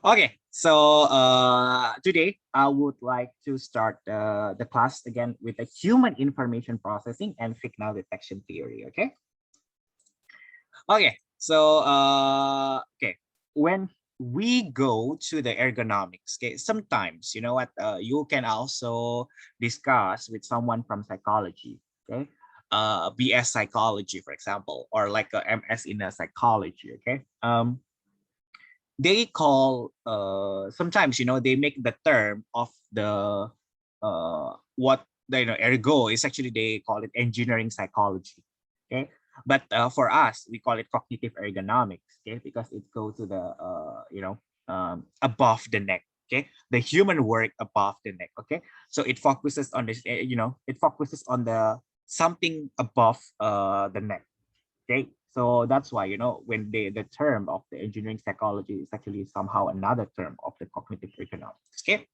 Okay, so today I would like to start the class again with the human information processing and signal detection theory. Okay. So when we go to the ergonomics, okay, sometimes you know what you can also discuss with someone from psychology. Okay, BS psychology, for example, or like a MS in a psychology. Okay, they call sometimes they make the term of the what ergo is actually they call it engineering psychology. Okay, but for us we call it cognitive ergonomics. Okay, because it goes to the above the neck. Okay, the human work above the neck. Okay, so it focuses on this, it focuses on the something above the neck. Okay, so that's why when the term of the engineering psychology is actually somehow another term of the cognitive ergonomics. Okay,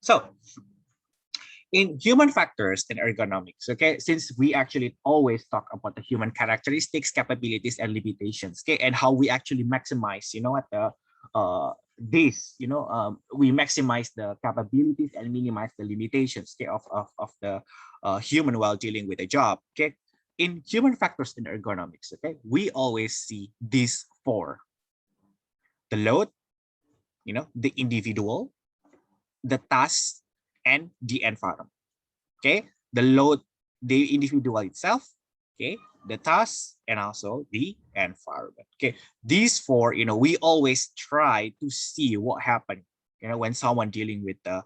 so in human factors and ergonomics, okay, since we actually always talk about the human characteristics, capabilities, and limitations, okay, and how we actually maximize, at the we maximize the capabilities and minimize the limitations, okay, of the human while dealing with a job. Okay, in human factors and ergonomics, okay, we always see these four: the load, the individual, the task, and the environment. Okay, the load, the individual itself, okay, the task, and also the environment. Okay, these four, we always try to see what happened, when someone dealing with the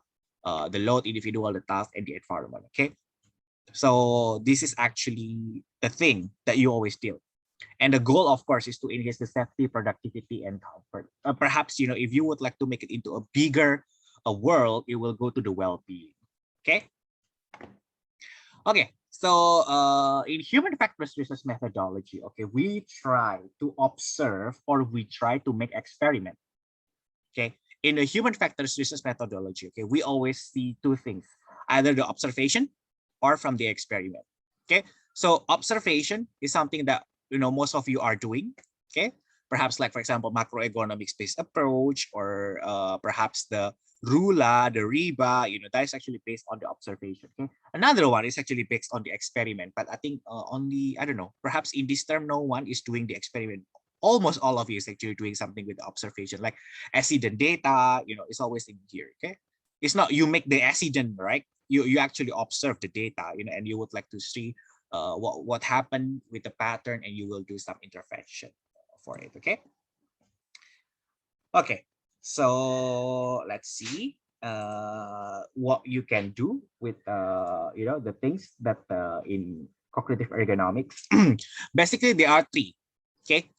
load, individual, the task, and the environment. Okay, so this is actually the thing that you always deal. And the goal, of course, is to enhance the safety, productivity, and comfort. Perhaps, if you would like to make it into a bigger world, it will go to the well-being. Okay. Okay. So in human factors research methodology, okay, we try to observe or we try to make experiment. Okay. In the human factors research methodology, okay, we always see two things: either the observation or from the experiment. Okay. So observation is something that most of you are doing. Okay. Perhaps like, for example, macroeconomics based approach, or perhaps the Rula, the RIBA, that is actually based on the observation. Okay. Another one is actually based on the experiment, but I think only, I don't know, perhaps in this term, no one is doing the experiment. Almost all of you is actually doing something with the observation, like accident data, it's always in here. Okay. It's not you make the accident, right? You actually observe the data, and you would like to see what happened with the pattern, and you will do some intervention for it. Okay. Okay, so let's see what you can do with the things that in cognitive ergonomics. Basically, there are three. Okay,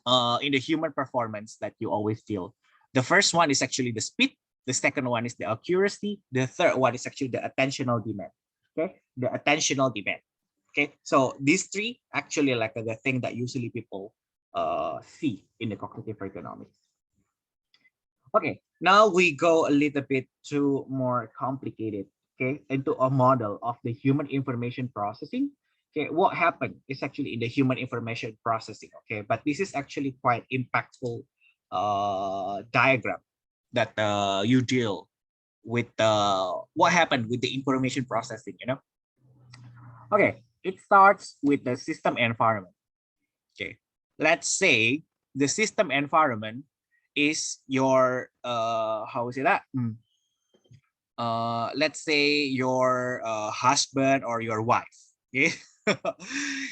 in the human performance that you always feel. The first one is actually the speed. The second one is the accuracy. The third one is actually the attentional demand. Okay, the attentional demand. Okay, so these three actually like the thing that usually people see in the cognitive ergonomics. Okay, now we go a little bit to more complicated, okay, into a model of the human information processing. Okay, what happened is actually in the human information processing, okay, but this is actually quite impactful diagram that you deal with what happened with the information processing. Okay, it starts with the system environment. Okay, let's say the system environment is your how is it that let's say your husband or your wife. Okay.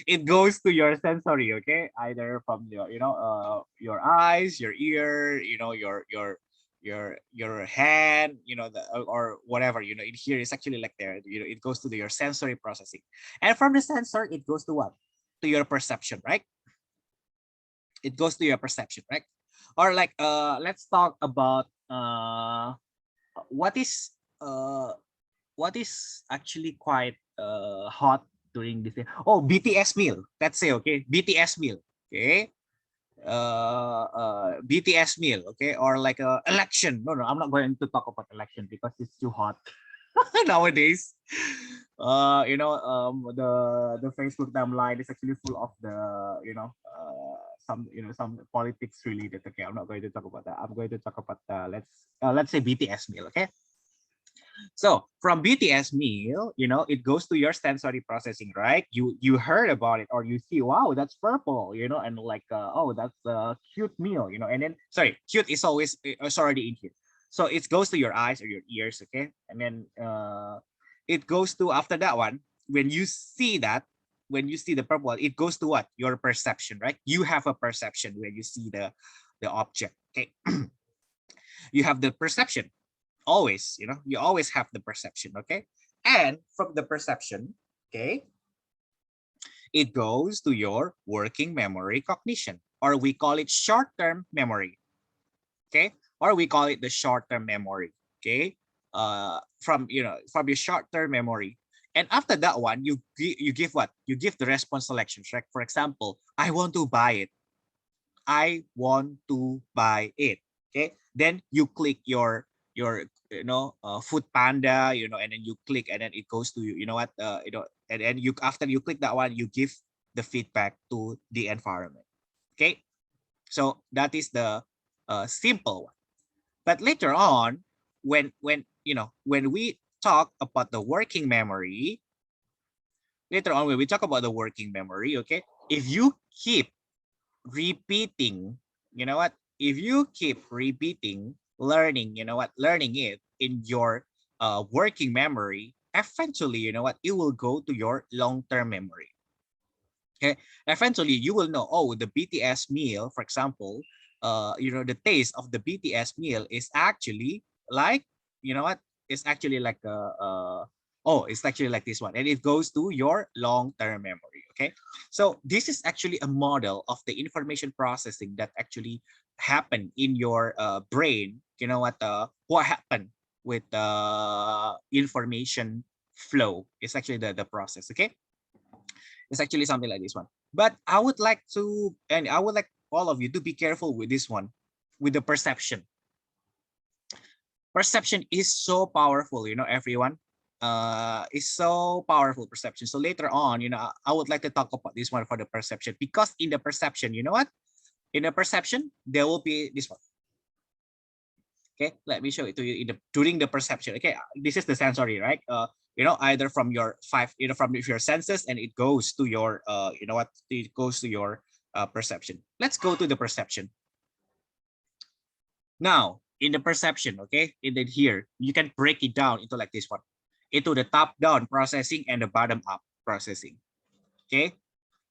It goes to your sensory, okay, either from your eyes, your ear, your hand, or whatever, in here is actually like there, it goes to your sensory processing, and from the sensor it goes to what, to your perception, right? It goes to your perception, right? Or like let's talk about what is uh what is actually quite hot during this day. Oh, BTS meal, let's say. Okay, BTS meal. Okay, BTS meal. Okay, or like a election. No, I'm not going to talk about election because it's too hot. nowadays. The Facebook timeline is actually full of the some politics related. Okay, I'm not going to talk about that. I'm going to talk about let's say BTS meal. Okay, so from BTS meal, it goes to your sensory processing, right? You heard about it or you see, wow, that's purple, and like, oh, that's a cute meal, and then sorry, cute is always it's already in here. So it goes to your eyes or your ears, okay, and then it goes to after that one. When you see that, when you see the purple, it goes to what? Your perception, right? You have a perception when you see the object, okay. You have the perception always, you always have the perception, okay. And from the perception, okay, it goes to your working memory cognition, or we call it short-term memory, okay, or we call it the short-term memory, okay. From from your short-term memory, and after that one, you give what? You give the response selections, right? For example, I want to buy it. I want to buy it. Okay, then you click your food panda, and then you click, and then it goes to and then you, after you click that one, you give the feedback to the environment. Okay, so that is the simple one. But later on, when we talk about the working memory, okay, if you keep repeating, if you keep repeating learning, learning it in your working memory, eventually, it will go to your long-term memory. Okay, eventually you will know, oh, the BTS meal, for example, the taste of the BTS meal is actually like, it's actually like oh, it's actually like this one, and it goes to your long-term memory. Okay, so this is actually a model of the information processing that actually happened in your brain. What happened with information flow is actually the process. Okay, it's actually something like this one. But I would like all of you to be careful with this one, with the perception. Perception is so powerful, everyone. It's so powerful, perception. So later on, I would like to talk about this one for the perception, because in the perception, you know what? In the perception, there will be this one. Okay, let me show it to you during the perception. Okay, this is the sensory, right? Either from your from your senses, and it goes to your it goes to your perception. Let's go to the perception. Now, in the perception, okay, here, you can break it down into like this one, into the top-down processing and the bottom-up processing. Okay,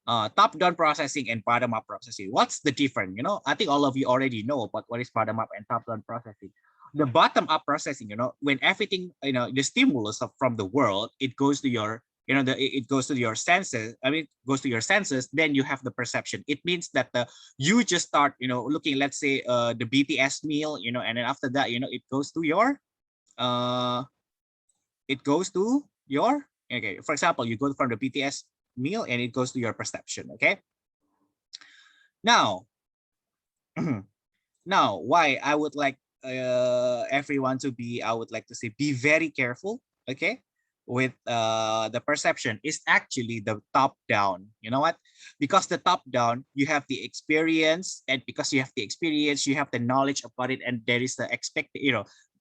top-down processing and bottom-up processing. What's the difference? I think all of you already know about what is bottom-up and top-down processing. The bottom-up processing, when everything, the stimulus from the world, it goes to your, it goes to your senses. I mean, goes to your senses. Then you have the perception. It means that you just start, looking, let's say, the BTS meal, and then after that, it goes to your, okay. For example, you go from the BTS meal and it goes to your perception. Okay. Now, now, why I would like everyone to be, I would like to say, be very careful, okay, with the perception is actually the top down. You know what? Because the top down, you have the experience, and because you have the experience, you have the knowledge about it, and there is the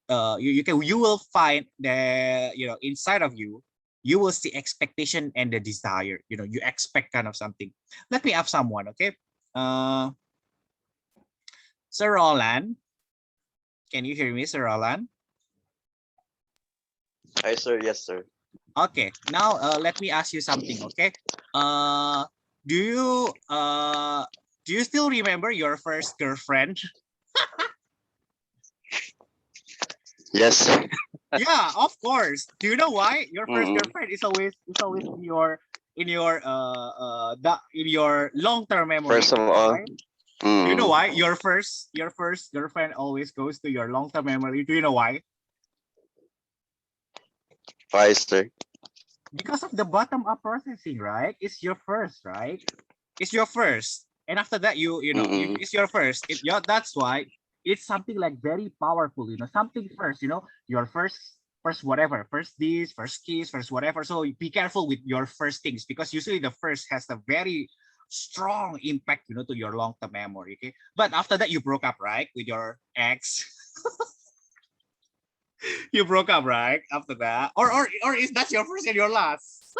you will find the, inside of you, you will see expectation and the desire. You expect kind of something. Let me ask someone, okay? Sir Roland, can you hear me, Sir Roland? Hi, sir. Yes, sir. Okay, now let me ask you something, okay? Do you still remember your first girlfriend? Yes. Yeah, of course. Do you know why? Your first girlfriend is always in your in your long-term memory. First of all, Do you know why? Your first girlfriend always goes to your long-term memory. Do you know why? why, sir? Because of the bottom-up processing, right? It's your first, right? It's your first, and after that, it's your first. That's why it's something like very powerful. Something first. Your first first whatever, first this, first kiss, first whatever. So be careful with your first things because usually the first has a very strong impact, to your long-term memory. Okay, but after that you broke up, right, with your ex. You broke up, right, after that, or is that your first and your last?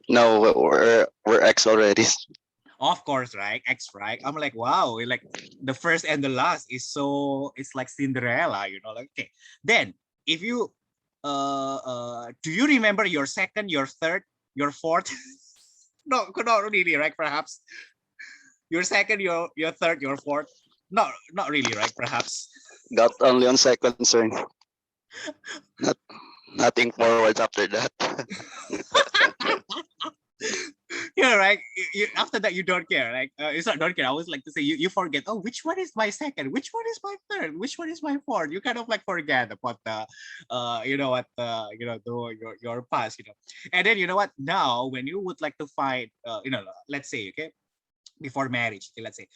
No, we're ex already. Of course, right, ex, right. I'm like, wow, like the first and the last is so, it's like Cinderella, like, okay. Then if you do you remember your second, your third, your fourth? No, not really, right? Perhaps your second, your third, your fourth. Not really, right? Perhaps. Got only on second, sir. Not nothing forward after that. Yeah, right. After that, you don't care. Like, it's not don't care. I always like to say you forget. Oh, which one is my second? Which one is my third? Which one is my fourth? You kind of like forget about the, your past. And then you know what? Now, when you would like to find, let's say, okay, before marriage, okay, let's say,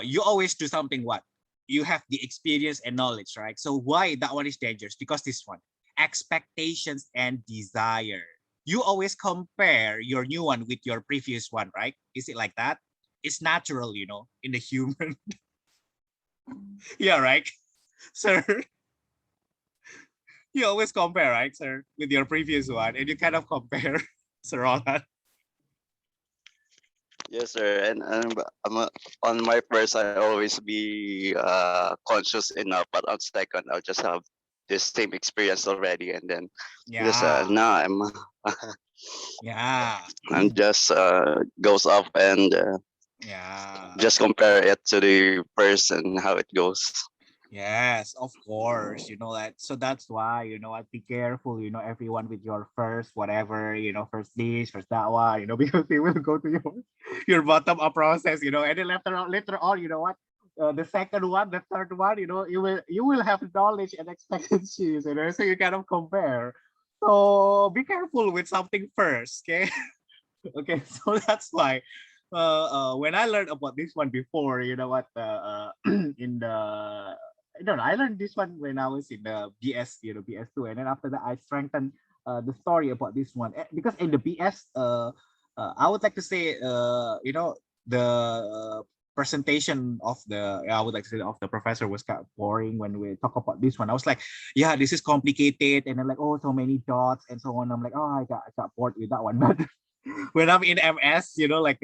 you always do something. What you have the experience and knowledge, right? So why that one is dangerous? Because this one, expectations and desire. You always compare your new one with your previous one, right? Is it like that? It's natural, in the human. Yeah, right, sir. You always compare, right, sir, with your previous one, and you kind of compare, Sir Roland. Yes, sir. And on my first, I always be conscious enough, but on second, I'll just have this same experience already, and then just Yeah, now yeah, I'm just goes up and yeah. just compare it to the person how it goes. Yes, of course. That. So that's why, I'd be careful, everyone with your first, whatever, first this, first that one, because they will go to your bottom up process, and then later on, you know what? The second one, the third one, you will have knowledge and expectations, so you kind of compare. So be careful with something first, okay? Okay, so that's why when I learned about this one before, you know what, in the, I don't know, I learned this one when I was in the BS, BS2, and then after that I strengthened the story about this one. Because in the BS, I would like to say, the presentation of the, I would like to say, of the professor was kind of boring when we talk about this one. I was like, yeah, this is complicated, and then like, oh, so many dots and so on. I'm like, oh, I got bored with that one. But when I'm in MS, like,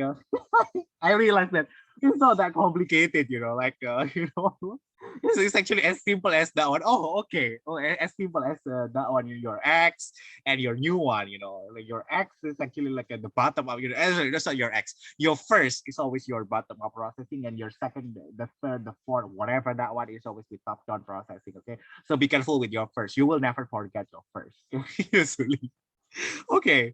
I realized that it's not that complicated, like, it's actually as simple as that one. Oh, okay. Oh, as simple as that one, your X and your new one, like your X is actually like at the bottom of that's not your X. Your first is always your bottom up processing, and your second, the third, the fourth, whatever that one is always with top down processing. Okay. So be careful with your first. You will never forget your first. Usually. Okay.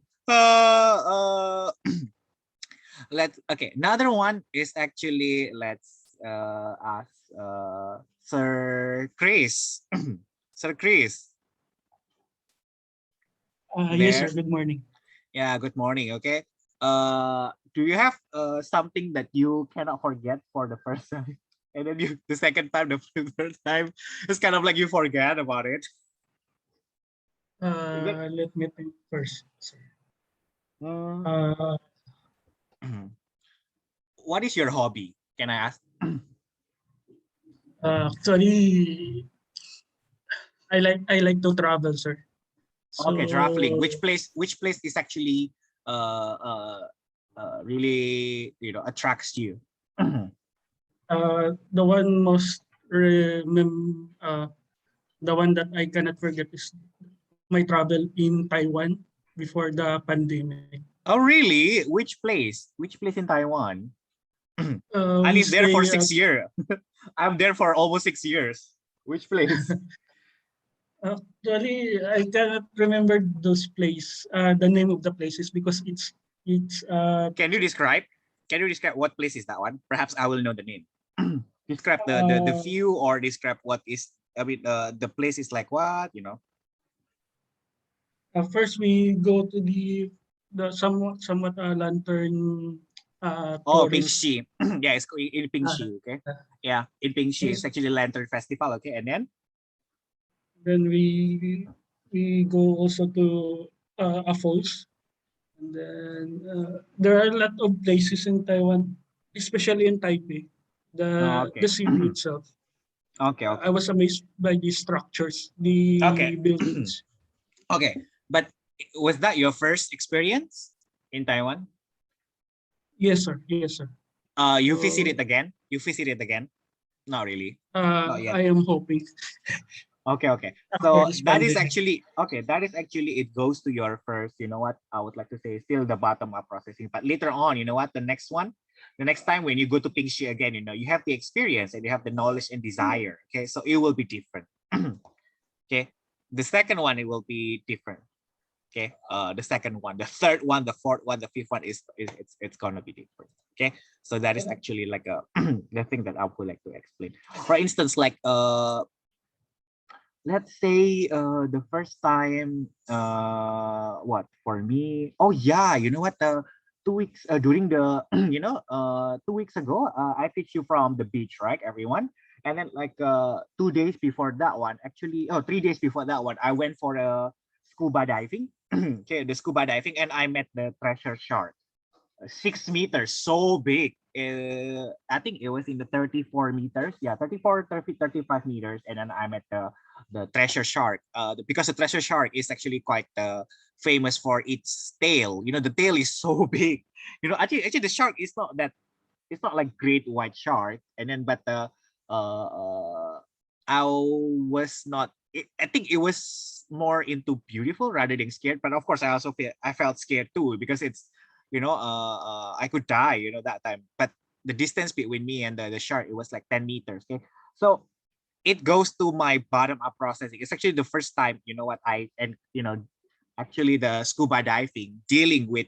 Okay, another one is actually, let's ask Sir Chris. Sir Chris, Yes, sir. there. Good morning. Yeah, good morning. Okay, do you have something that you cannot forget for the first time, and then the second time, the third time, it's kind of like you forget about it? Is it? Let me think first, sir. Mm, Uh, what is your hobby? Can I ask? Actually, I like to travel, sir. Okay, traveling. So Which place is actually uh uh, really, attracts you? the one most the one that I cannot forget is my travel in Taiwan before the pandemic. Oh, really? Which place? Which place in Taiwan? I We lived there for stay at 6 years. I'm there for almost 6 years. Which place? actually I cannot remember those place, the name of the places because it's Can you describe? Can you describe what place is that one? Perhaps I will know the name. Describe the uh, view, or describe what is. I mean, the place is like what? First, we go to the somewhat lantern Oh, tourist. Pingxi. Yeah, it's in Uh, Pingxi. Okay. uh, Yeah, in Pingxi, it's yes, actually Lantern Festival. Okay, and then. Then we go also to a falls. And then there are a lot of places in Taiwan, especially in Taipei, Oh, the okay. city itself. Okay, I okay. was amazed by the structures, Okay. the buildings. Okay. But was that your first experience in Taiwan? Yes, sir. Yes, sir. You visit So it again? You visit it again? Not really. Not yet. I am hoping Okay, okay. after So this that is pandemic. actually okay. That is actually it goes to your first. You know what I would like to say? Still the bottom up processing, but later on, you know what? The next one, the next time when you go to Pingxi again, you know you have the experience and you have the knowledge and desire. Okay, so it will be different. Okay, the second one it will be different. Okay, the second one, the third one, the fourth one, the fifth one is it's gonna be different. Okay, so that is actually like a the thing that I would like to explain. For instance, like let's say the first time what for me, oh yeah, you know what, 2 weeks during the 2 weeks ago, I teach you from the beach, right, everyone? And then like 2 days before that one, actually, oh, 3 days before that one, I went for a scuba diving. Okay, the scuba diving, and I met the treasure shark, 6 meters, so big. I think it was in the 34 meters. Yeah, 34, 30, 35 meters. And then I'm at the treasure shark. Because the treasure shark is actually quite famous for its tail. You know, the tail is so big. You know, actually the shark is not that, it's not like great white shark. And then, but I was not, I think it was more into beautiful rather than scared. But of course, I felt scared too, because it's, I could die, that time. But the distance between me and the shark, it was like 10 meters. Okay. So it goes to my bottom up processing. It's actually the first time, actually the scuba diving, dealing with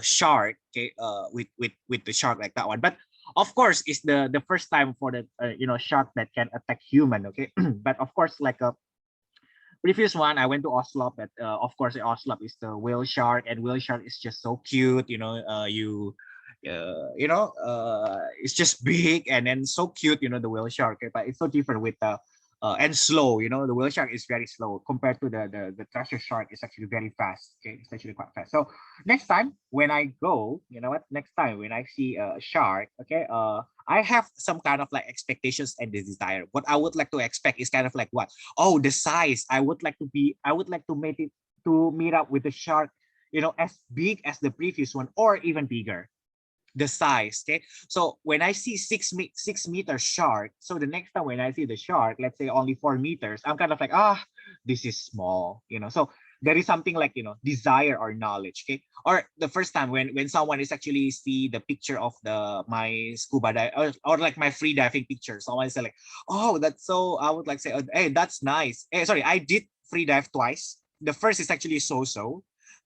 shark, okay, with the shark like that one. But of course, it's the first time for the shark that can attack human. Okay. But of course, like a previous one, I went to Oslop. But of course, Oslop is the whale shark, and whale shark is just so cute. It's just big and then so cute. The whale shark, okay? But it's so different with the and slow. The whale shark is very slow compared to the treasure shark. It's actually very fast. Okay, it's actually quite fast. So next time when I go, you know what? Next time when I see a shark, okay, I have some kind of like expectations and the desire. What I would like to expect is kind of like what? Oh, the size. I would like to make it to meet up with the shark, as big as the previous one or even bigger. The size, okay. So when I see 6 meter shark, so the next time when I see the shark, let's say only 4 meters, I'm kind of like, this is small, So there is something like, desire or knowledge, okay. Or the first time when someone is actually see the picture of my scuba dive, or like my free diving picture, someone is like, oh, that's so, I would like say, hey, that's nice. Hey, sorry, I did free dive twice. The first is actually so,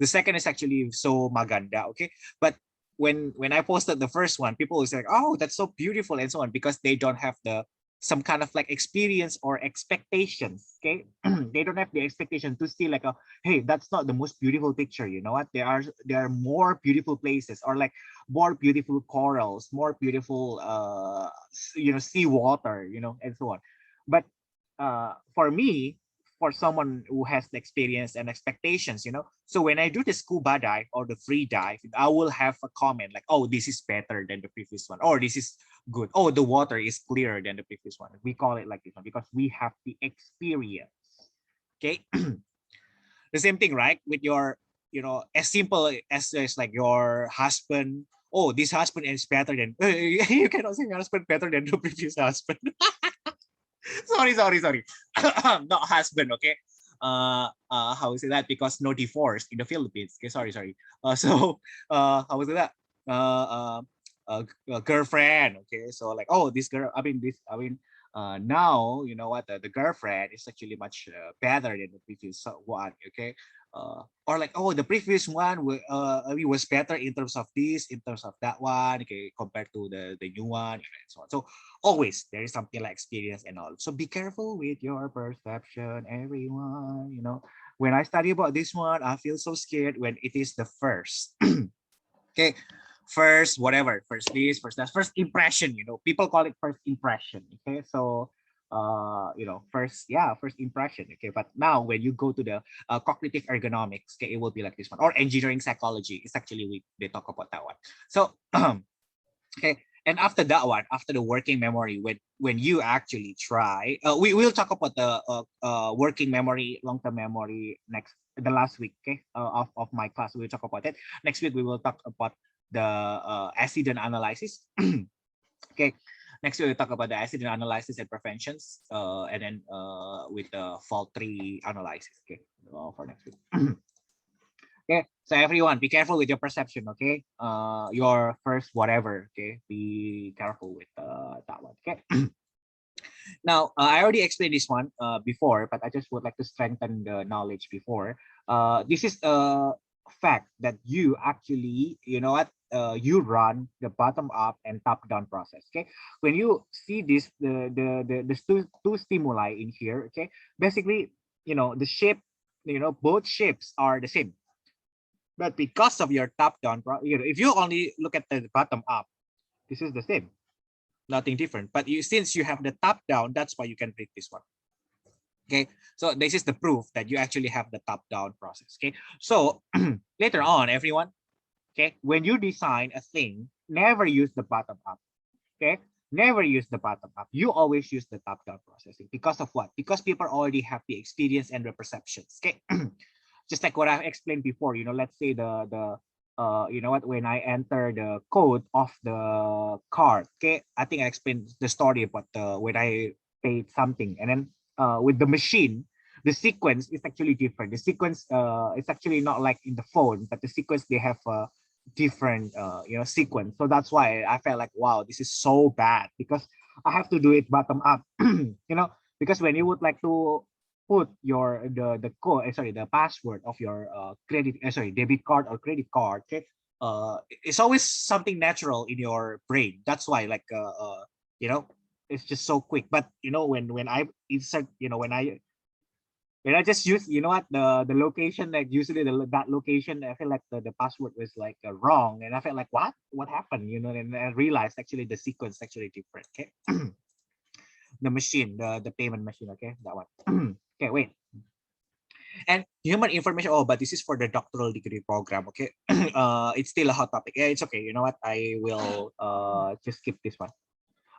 the second is actually so maganda, okay. But when I posted the first one, people was like, "Oh, that's so beautiful," and so on, because they don't have the some kind of like experience or expectations. Okay, they don't have the expectation to see like, hey, that's not the most beautiful picture. You know what? There are more beautiful places, or like more beautiful corals, more beautiful sea water, and so on. But for me, for someone who has the experience and expectations, so when I do the scuba dive or the free dive, I will have a comment like, oh, this is better than the previous one, or this is good, oh, the water is clearer than the previous one. We call it like this one because we have the experience. Okay. The same thing, right, with your, as simple as like your husband. Oh, this husband is better than you cannot say your husband better than the previous husband. Sorry. Not husband, okay. How is it that? Because no divorce in the Philippines. Okay, sorry. So how is it that? Uh, girlfriend. Okay, so like, oh, this girl. Now you know what, the girlfriend is actually much better than the previous one. Okay. Or like, oh, the previous one it was better in terms of this, in terms of that one, okay, compared to the new one, and so on. So always there is something like experience and all. So be careful with your perception, everyone. When I study about this one, I feel so scared when it is the first. Okay, first whatever, first this, first that, first impression. People call it first impression. Okay, so first impression. Okay, but now when you go to the cognitive ergonomics, okay, it will be like this one, or engineering psychology. It's actually they talk about that one. So okay, and after that one, after the working memory, when you actually try, we will talk about the working memory, long-term memory the last week, okay, of my class. We'll talk about it next week. We will talk about the accident analysis. Okay, next we'll talk about the accident analysis and preventions, and then with the fault tree analysis. Okay, for next week. Okay, so everyone, be careful with your perception. Okay, your first whatever. Okay, be careful with that one. Okay. Now, I already explained this one before, but I just would like to strengthen the knowledge before. This is a fact that you actually, you run the bottom up and top down process. Okay, when you see this, the two stimuli in here. Okay, basically, the shape, both shapes are the same, but because of your top down, if you only look at the bottom up, this is the same, nothing different. But since you have the top down, that's why you can read this one. Okay, so this is the proof that you actually have the top down process. Okay, so later on, everyone, okay, when you design a thing, never use the bottom up. Okay, never use the bottom up. You always use the top down processing. Because of what? Because people already have the experience and the perceptions. Okay, just like what I explained before. Let's say when I enter the code of the card. Okay, I think I explained the story about when I paid something, and then with the machine, the sequence is actually different. The sequence is actually not like in the phone, but the sequence, they have a different sequence. So that's why I felt like, wow, this is so bad, because I have to do it bottom up. Because when you would like to put the code, the password of your debit card or credit card. Okay, it's always something natural in your brain. That's why, like, it's just so quick. But when I insert, when I just use, the location, like usually that location, I feel like the password was like wrong, and I felt like, what happened, and I realized actually the sequence is actually different. Okay. The machine, the payment machine. Okay, that one. Okay, wait. And human information. Oh, but this is for the doctoral degree program. Okay, it's still a hot topic. Yeah, it's okay. You know what? I will just skip this one.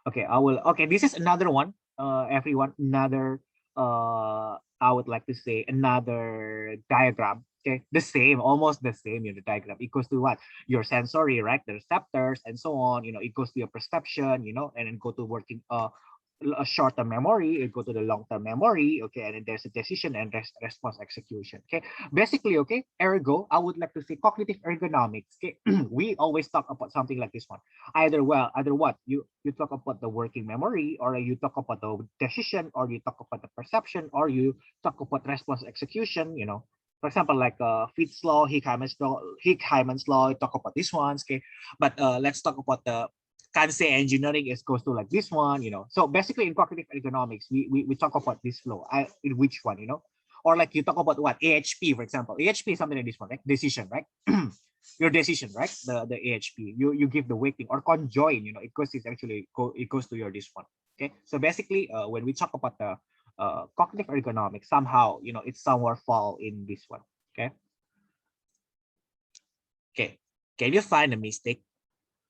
Okay, I will. Okay, this is another one. Everyone, another. I would like to say another diagram. Okay, the same, almost the same. The diagram equals to what? Your sensory, right? The receptors and so on. It goes to your perception. And then go to working. A short-term memory, it go to the long-term memory. Okay, and then there's a decision and response execution. Okay, basically, okay, ergo, I would like to say cognitive ergonomics. Okay, we always talk about something like this one. Either what you talk about the working memory, or you talk about the decision, or you talk about the perception, or you talk about response execution. For example, like Fitts law, Hickheimann's law, talk about these ones. Okay, but let's talk about the Kansei engineering is goes to like this one. So basically in cognitive ergonomics, we talk about this flow. In which one, or like you talk about what AHP, for example. AHP is something like this one, right? Decision, right? Your decision, right? The AHP, you give the weighting, or conjoin. It goes to your this one. Okay, so basically when we talk about the cognitive ergonomics, somehow it somewhere fall in this one. Okay, can you find a mistake?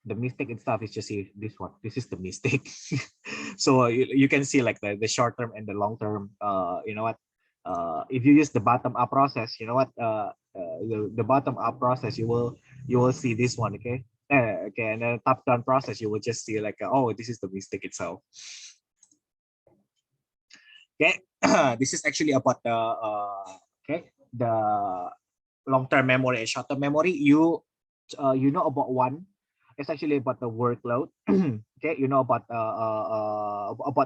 The mistake itself is just this one. This is the mistake. So you can see like the short term and the long term. If you use the bottom up process, the bottom up process, you will see this one. Okay. Okay, and then top down process, you will just see like, oh, this is the mistake itself. Okay. This is actually about the the long term memory and short term memory. You know about one. It's actually about the workload. Okay, about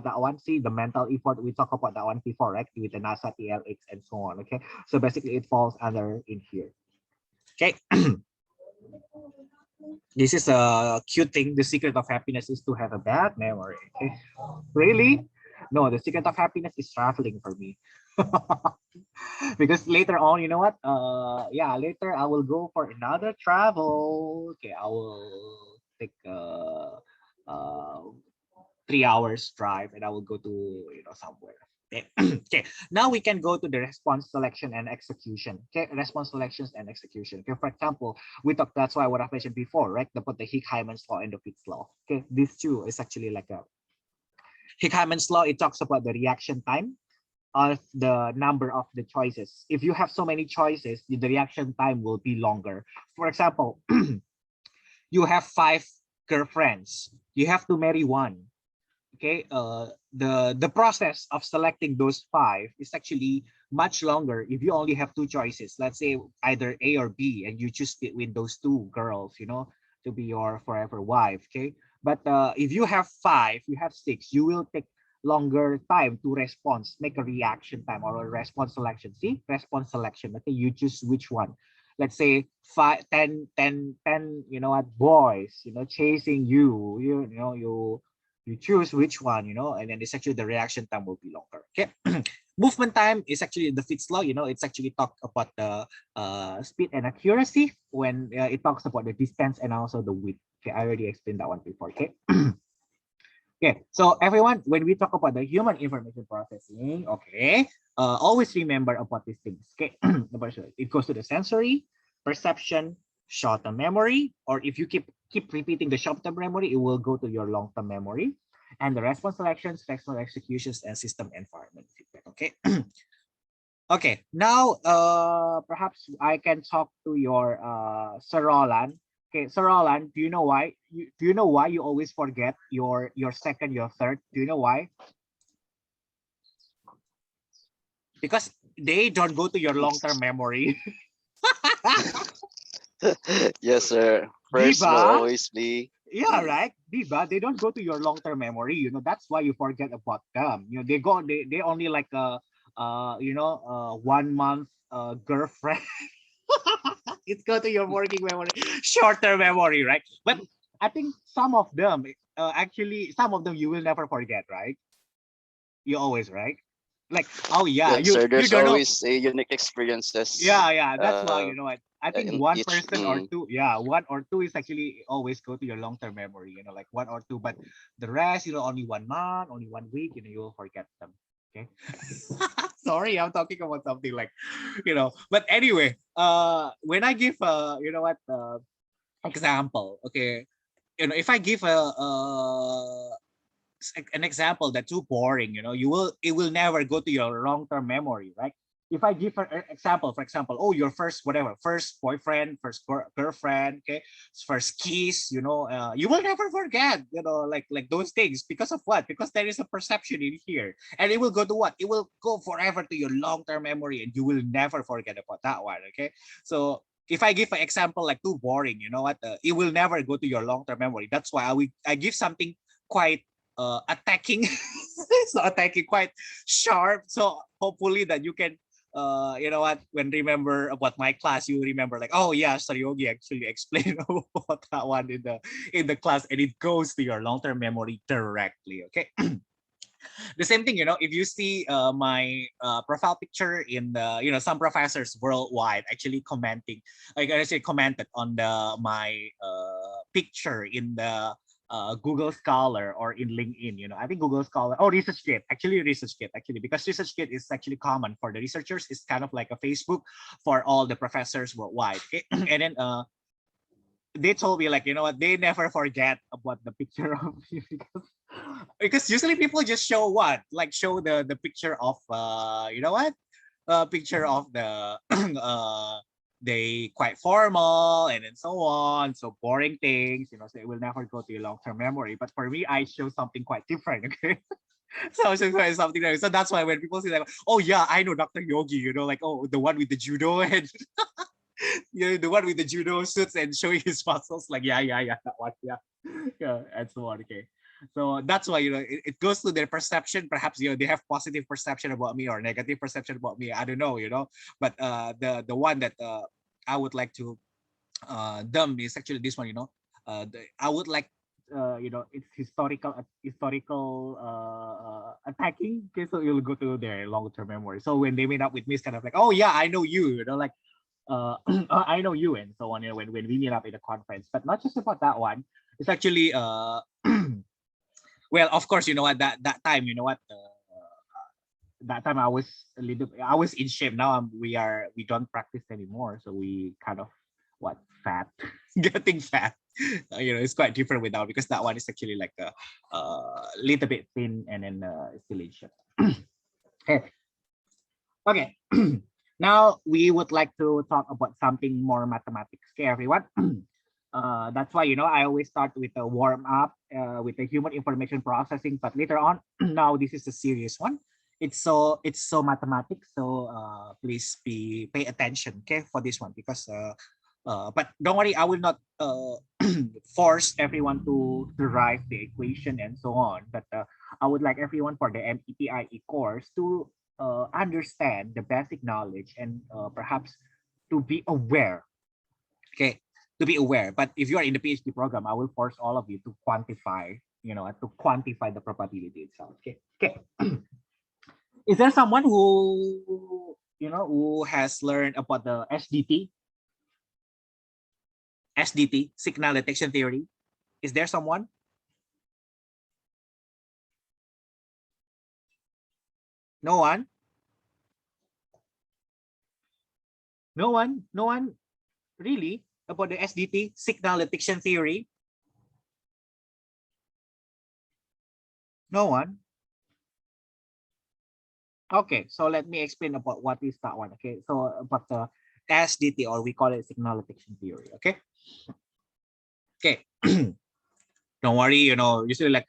that one. See the mental effort. We talked about that one before, right? With the NASA TLX and so on. Okay, so basically it falls under in here. Okay. This is a cute thing. The secret of happiness is to have a bad memory. Okay, really? No, the secret of happiness is traveling for me. Because later on, you know what? Later I will go for another travel. Okay, I will take 3 hours drive, and I will go to, you know, somewhere. Okay. Okay, now we can go to the response selection and execution. Okay, response selections and execution. Okay, for example, we talked, that's why what I mentioned before, right? The Hick-Hyman's law and the Fitts law. Okay, these two is actually like a Hick-Hyman's law. It talks about the reaction time of the number of the choices. If you have so many choices, the reaction time will be longer. For example, you have 5 girlfriends. You have to marry one. Okay, the process of selecting those 5 is actually much longer if you only have 2 choices. Let's say either A or B, and you choose between those 2 girls, you know, to be your forever wife. Okay, but if you have 5, you have 6, you will take longer time to respond, make a reaction time or a response selection. See, response selection. Okay, you choose which one. Let's say 5, 10, 10, 10, you know what, boys, you know, chasing you, you know, you choose which one, you know, and then it's actually the reaction time will be longer. Okay. Movement time is actually the Fitts law, you know, it's actually talk about the speed and accuracy when it talks about the distance and also the width. Okay, I already explained that one before. Okay. Okay, so everyone, when we talk about the human information processing, okay, always remember about these things. Okay, it goes to the sensory, perception, short-term memory, or if you keep repeating the short-term memory, it will go to your long-term memory, and the response selections, flexible executions, and system environment feedback. Okay. Okay, now perhaps I can talk to your Sir Roland. Okay, Sir Roland, do you know why? Do you know why you always forget your second, your third? Do you know why? Because they don't go to your long-term memory. Yes, sir. First will Diba? always be. Yeah, right. Diba? They don't go to your long-term memory. You know, that's why you forget about them. You know, they only like you know, 1 month girlfriend. It's go to your working memory, short-term memory, right? But I think some of them, actually, some of them you will never forget, right? You always, right? Like, oh yeah, Yes, sir. you There's don't know. always a unique experiences. Yeah, that's why, you know what? I think In one each. person or two, yeah, 1 or 2 is actually always go to your long-term memory, you know, like 1 or 2, but the rest, you know, only 1 month, only 1 week, you know, you will forget them. Okay. Sorry, I'm talking about something like, you know, but anyway, when I give you know what, example, okay, you know, if I give an example that's too boring, you know, it will never go to your long-term memory, right? If I give an example, for example, oh, your first whatever, first boyfriend, first girlfriend, okay, first kiss, you know, you will never forget, you know, like those things because of what? Because there is a perception in here, and it will go to what? It will go forever to your long-term memory, and you will never forget about that one. Okay, so if I give an example like too boring, you know what? It will never go to your long-term memory. That's why I give something quite attacking, so attacking quite sharp. So hopefully that you can, you know what, when remember about my class, you remember like, oh yeah, Saryogi actually explained about that one in the class, and it goes to your long-term memory directly. Okay. The same thing, you know, if you see my profile picture in the, you know, some professors worldwide actually commenting, like I actually commented on the my picture in the Google Scholar or in LinkedIn, you know, I think Google Scholar, oh, ResearchGate, actually ResearchGate, actually, because ResearchGate is actually common for the researchers. It's kind of like a Facebook for all the professors worldwide. Okay? And then they told me like, you know what, they never forget about the picture of me because usually people just show what, like show the picture of you know what, picture of the they quite formal and then so on, so boring things, you know, so it will never go to your long-term memory. But for me, I show something quite different. Okay. So I show something like, so that's why when people say like, oh yeah, I know Dr. Yogi, you know, like, oh, the one with the judo and you know, the one with the judo suits and showing his muscles, like yeah, that one, yeah, yeah, and so on. Okay, so that's why, you know, it goes to their perception. Perhaps, you know, they have positive perception about me or negative perception about me. I don't know, you know, but the one that I would like to dumb is actually this one. You know, I would like. You know, it's historical attacking. Okay, so you'll go to their long-term memory. So when they meet up with me, it's kind of like, oh yeah, I know you. You know, like I know you and so on, you know, when we meet up in a conference. But not just about that one. It's actually Well, of course, you know what, that time, you know what, that time I was I was in shape. Now we don't practice anymore, so we kind of what fat, getting fat. You know, it's quite different with now because that one is actually like a little bit thin and then still in shape. Okay. Okay. Now we would like to talk about something more mathematics. Okay, everyone. That's why, you know, I always start with a warm up with the human information processing, but later on, now this is a serious one. It's so mathematics. So please pay attention, okay, for this one because but don't worry, I will not force everyone to derive the equation and so on. But I would like everyone for the METIE course to understand the basic knowledge and perhaps to be aware. Okay, to be aware. But if you are in the PhD program, I will force all of you to quantify, you know, to quantify the probability itself. Okay. Okay. Is there someone who, you know, who has learned about the SDT? SDT, signal detection theory. Is there someone? No one? No one? No one really about the SDT, signal detection theory? No one? Okay, so let me explain about what is that one. Okay, so about the SDT, or we call it signal detection theory. Okay. Okay. Don't worry, you know, usually like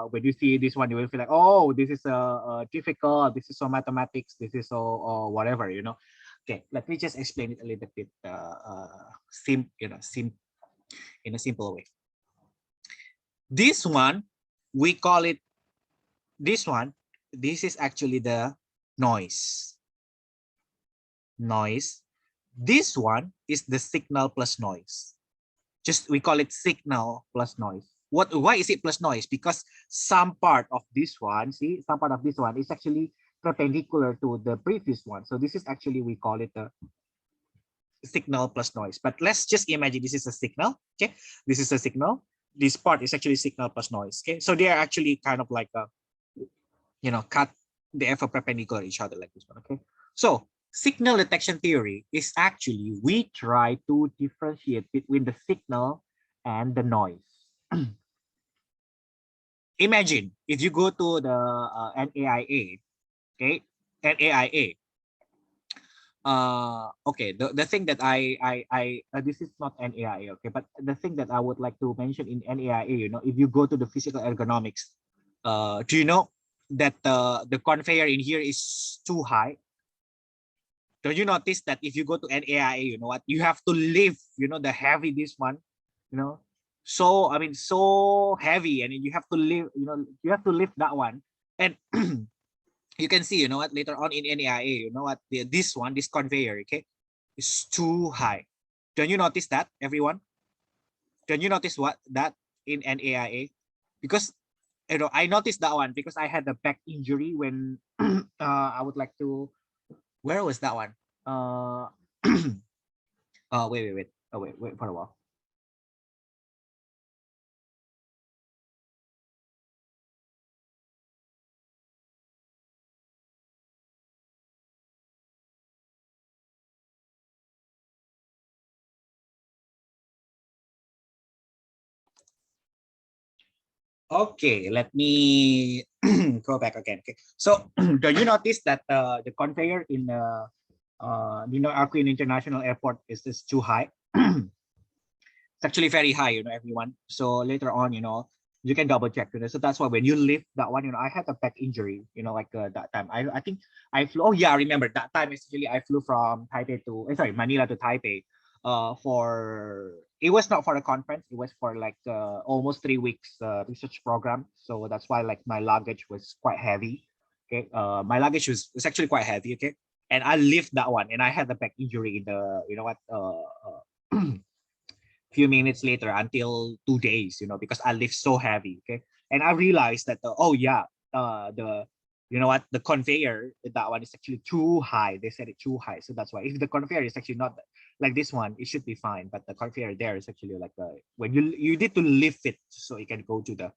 when you see this one, you will feel like, oh, this is difficult, this is so mathematics, this is so whatever, you know. Okay, let me just explain it a little bit in a simple way. This one, we call it, this one, this is actually the noise. This one is the signal plus noise. Just we call it signal plus noise. Why is it plus noise? Because some part of this one, see, some part of this one is actually perpendicular to the previous one. So this is actually, we call it a signal plus noise. But let's just imagine this is a signal. Okay, this is a signal. This part is actually signal plus noise. Okay, so they are actually kind of like a, you know, they have a perpendicular each other like this one. Okay, so signal detection theory is actually, we try to differentiate between the signal and the noise. Imagine if you go to the NAIA, okay, NAIA. Okay, the thing that this is not NAIA, okay, but the thing that I would like to mention in NAIA, you know, if you go to the physical ergonomics, do you know that the conveyor in here is too high? Don't you notice that if you go to NAIA, you know what, you have to lift, you know, the heavy, this one, you know, so I mean so heavy, and you have to lift, you know, you have to lift that one. And you can see, you know what, later on in NAIA, you know what, this one, this conveyor, okay, is too high. Don't you notice that, everyone? Don't you notice what that in NAIA? Because, you know, I noticed that one because I had a back injury when I would like to, where was that one? Wait. Oh, wait for a while. Okay, let me go back again. Okay, so do you notice that the conveyor in Aquino International Airport is too high? It's actually very high, you know, everyone. So later on, you know, you can double check, you know. So that's why when you lift that one, you know, I had a back injury, you know, like that time. I think I flew. Oh yeah, I remember that time. Essentially, I flew from Taipei to Manila to Taipei. For it was not for a conference. It was for like almost 3 weeks research program. So that's why like my luggage was quite heavy. Okay, my luggage was actually quite heavy. Okay, and I lift that one, and I had a back injury in the, you know what, few minutes later until 2 days, you know, because I lift so heavy. Okay, and I realized that oh yeah, the, you know what, the conveyor, that one is actually too high. They said it too high, so that's why if the conveyor is actually not like this one, it should be fine. But the conveyor there is actually like when you need to lift it so you can go to the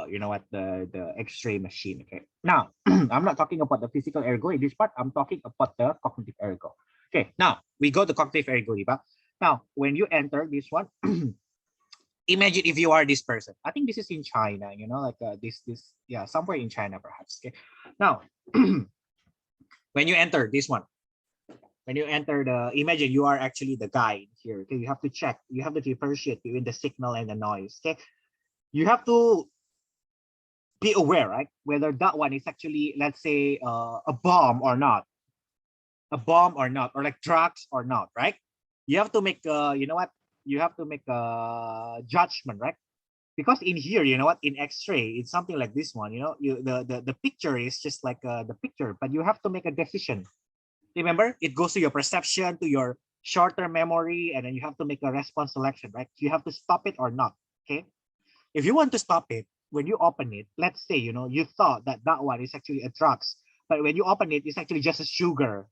you know what, the X-ray machine. Okay, now I'm not talking about the physical ergo in this part. I'm talking about the cognitive ergo. Okay, now we go to cognitive ergo, diba? Now when you enter this one, imagine if you are this person. I think this is in China, you know, like this yeah, somewhere in China perhaps. Okay, now when you enter this one, when you enter the, imagine you are actually the guy here. Okay, you have to check, you have to differentiate between the signal and the noise. Okay, you have to be aware, right, whether that one is actually, let's say, a bomb or not, or like drugs or not, right? You have to make you know what, you have to make a judgment, right? Because in here, you know what, in X-ray, it's something like this one, you know, the picture is just like the picture, but you have to make a decision. Remember, it goes to your perception, to your short-term memory, and then you have to make a response selection, right? You have to stop it or not. Okay, if you want to stop it, when you open it, let's say, you know, you thought that that one is actually a drugs, but when you open it, it's actually just a sugar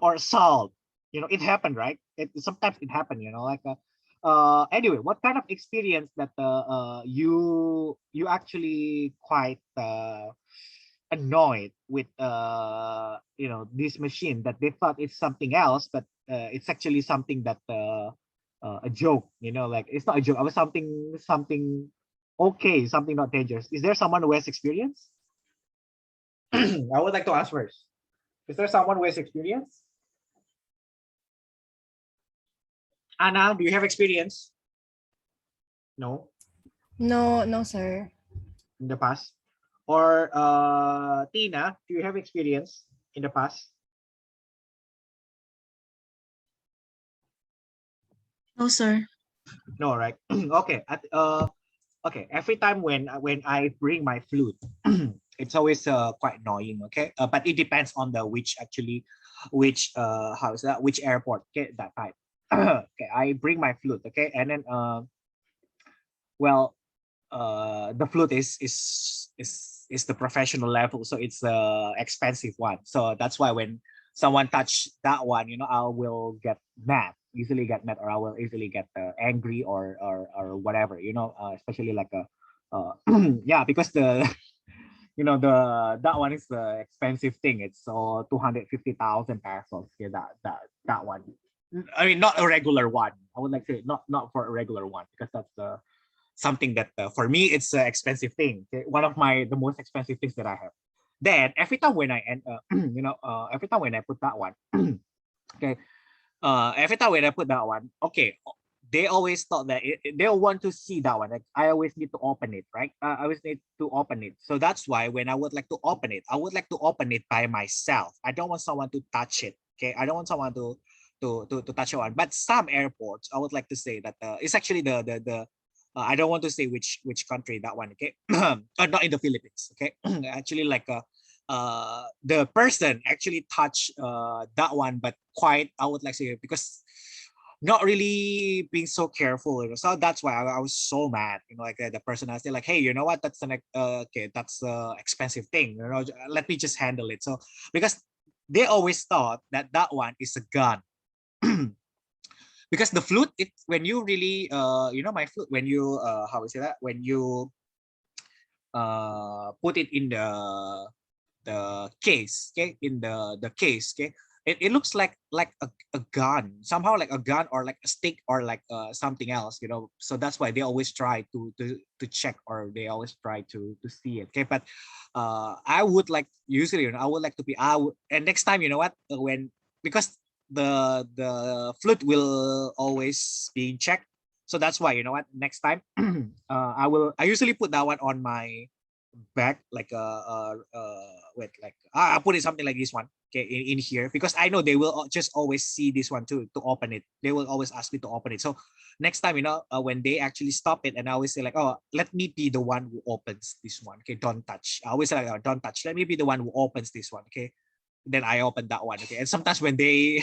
or salt. You know, it happened, right? Sometimes it happened, you know, like anyway, what kind of experience that you actually quite annoyed with you know, this machine, that they thought it's something else, but it's actually something that a joke, you know, like it's not a joke, it was something okay, something not dangerous. Is there someone who has experience? I would like to ask first, is there someone who has experience? Anna, do you have experience? No, No, no, sir. in the past? Or Tina, do you have experience in the past? No, sir. No, right? Okay. Okay. Every time when I bring my flute, it's always quite annoying. Okay, but it depends on the which how is that, which airport. Okay, that time. Okay, I bring my flute. Okay, and then well, the flute is the professional level, so it's the expensive one. So that's why when someone touch that one, you know, I will get mad, easily get mad, or I will easily get angry or whatever, you know, especially like a yeah, because the you know, that one is the expensive thing. It's 250,000 pesos. Yeah, that one. I mean, not a regular one. I would like to say not for a regular one, because that's something that for me it's an expensive thing. Okay? One of the most expensive things that I have. Then every time when I you know, every time when I put that one, okay, every time when I put that one, okay, they always thought that they want to see that one. Like I always need to open it, right? I always need to open it. So that's why when I would like to open it, I would like to open it by myself. I don't want someone to touch it. Okay, I don't want someone to touch it one. But some airports, I would like to say that it's actually the I don't want to say which country that one. Okay, not in the Philippines. Okay, actually like the person actually touched that one, but quite, I would like to say, because not really being so careful, you know? So that's why I was so mad, you know, like the person I say like, hey, you know what, that's an okay, that's expensive thing, you know, let me just handle it. So because they always thought that that one is a gun. Because the flute, it when you really you know, my flute, when you how is it that, when you put it in the case, okay, in the case, okay, it looks like a gun, somehow like a gun or like a stick or like something else, you know. So that's why they always try to check, or they always try to see it. Okay, but I would like, usually, you know, I would like to be, and next time, you know what, when, because the flute will always be checked. So that's why, you know what, next time I usually put that one on my back, like wait, like I put it something like this one, okay, in here, because I know they will just always see this one too, to open it. They will always ask me to open it. So next time, you know, when they actually stop it, and I always say like, oh, let me be the one who opens this one. Okay, don't touch. I always say like, oh, don't touch. Let me be the one who opens this one. Okay, then I open that one. Okay, and sometimes when they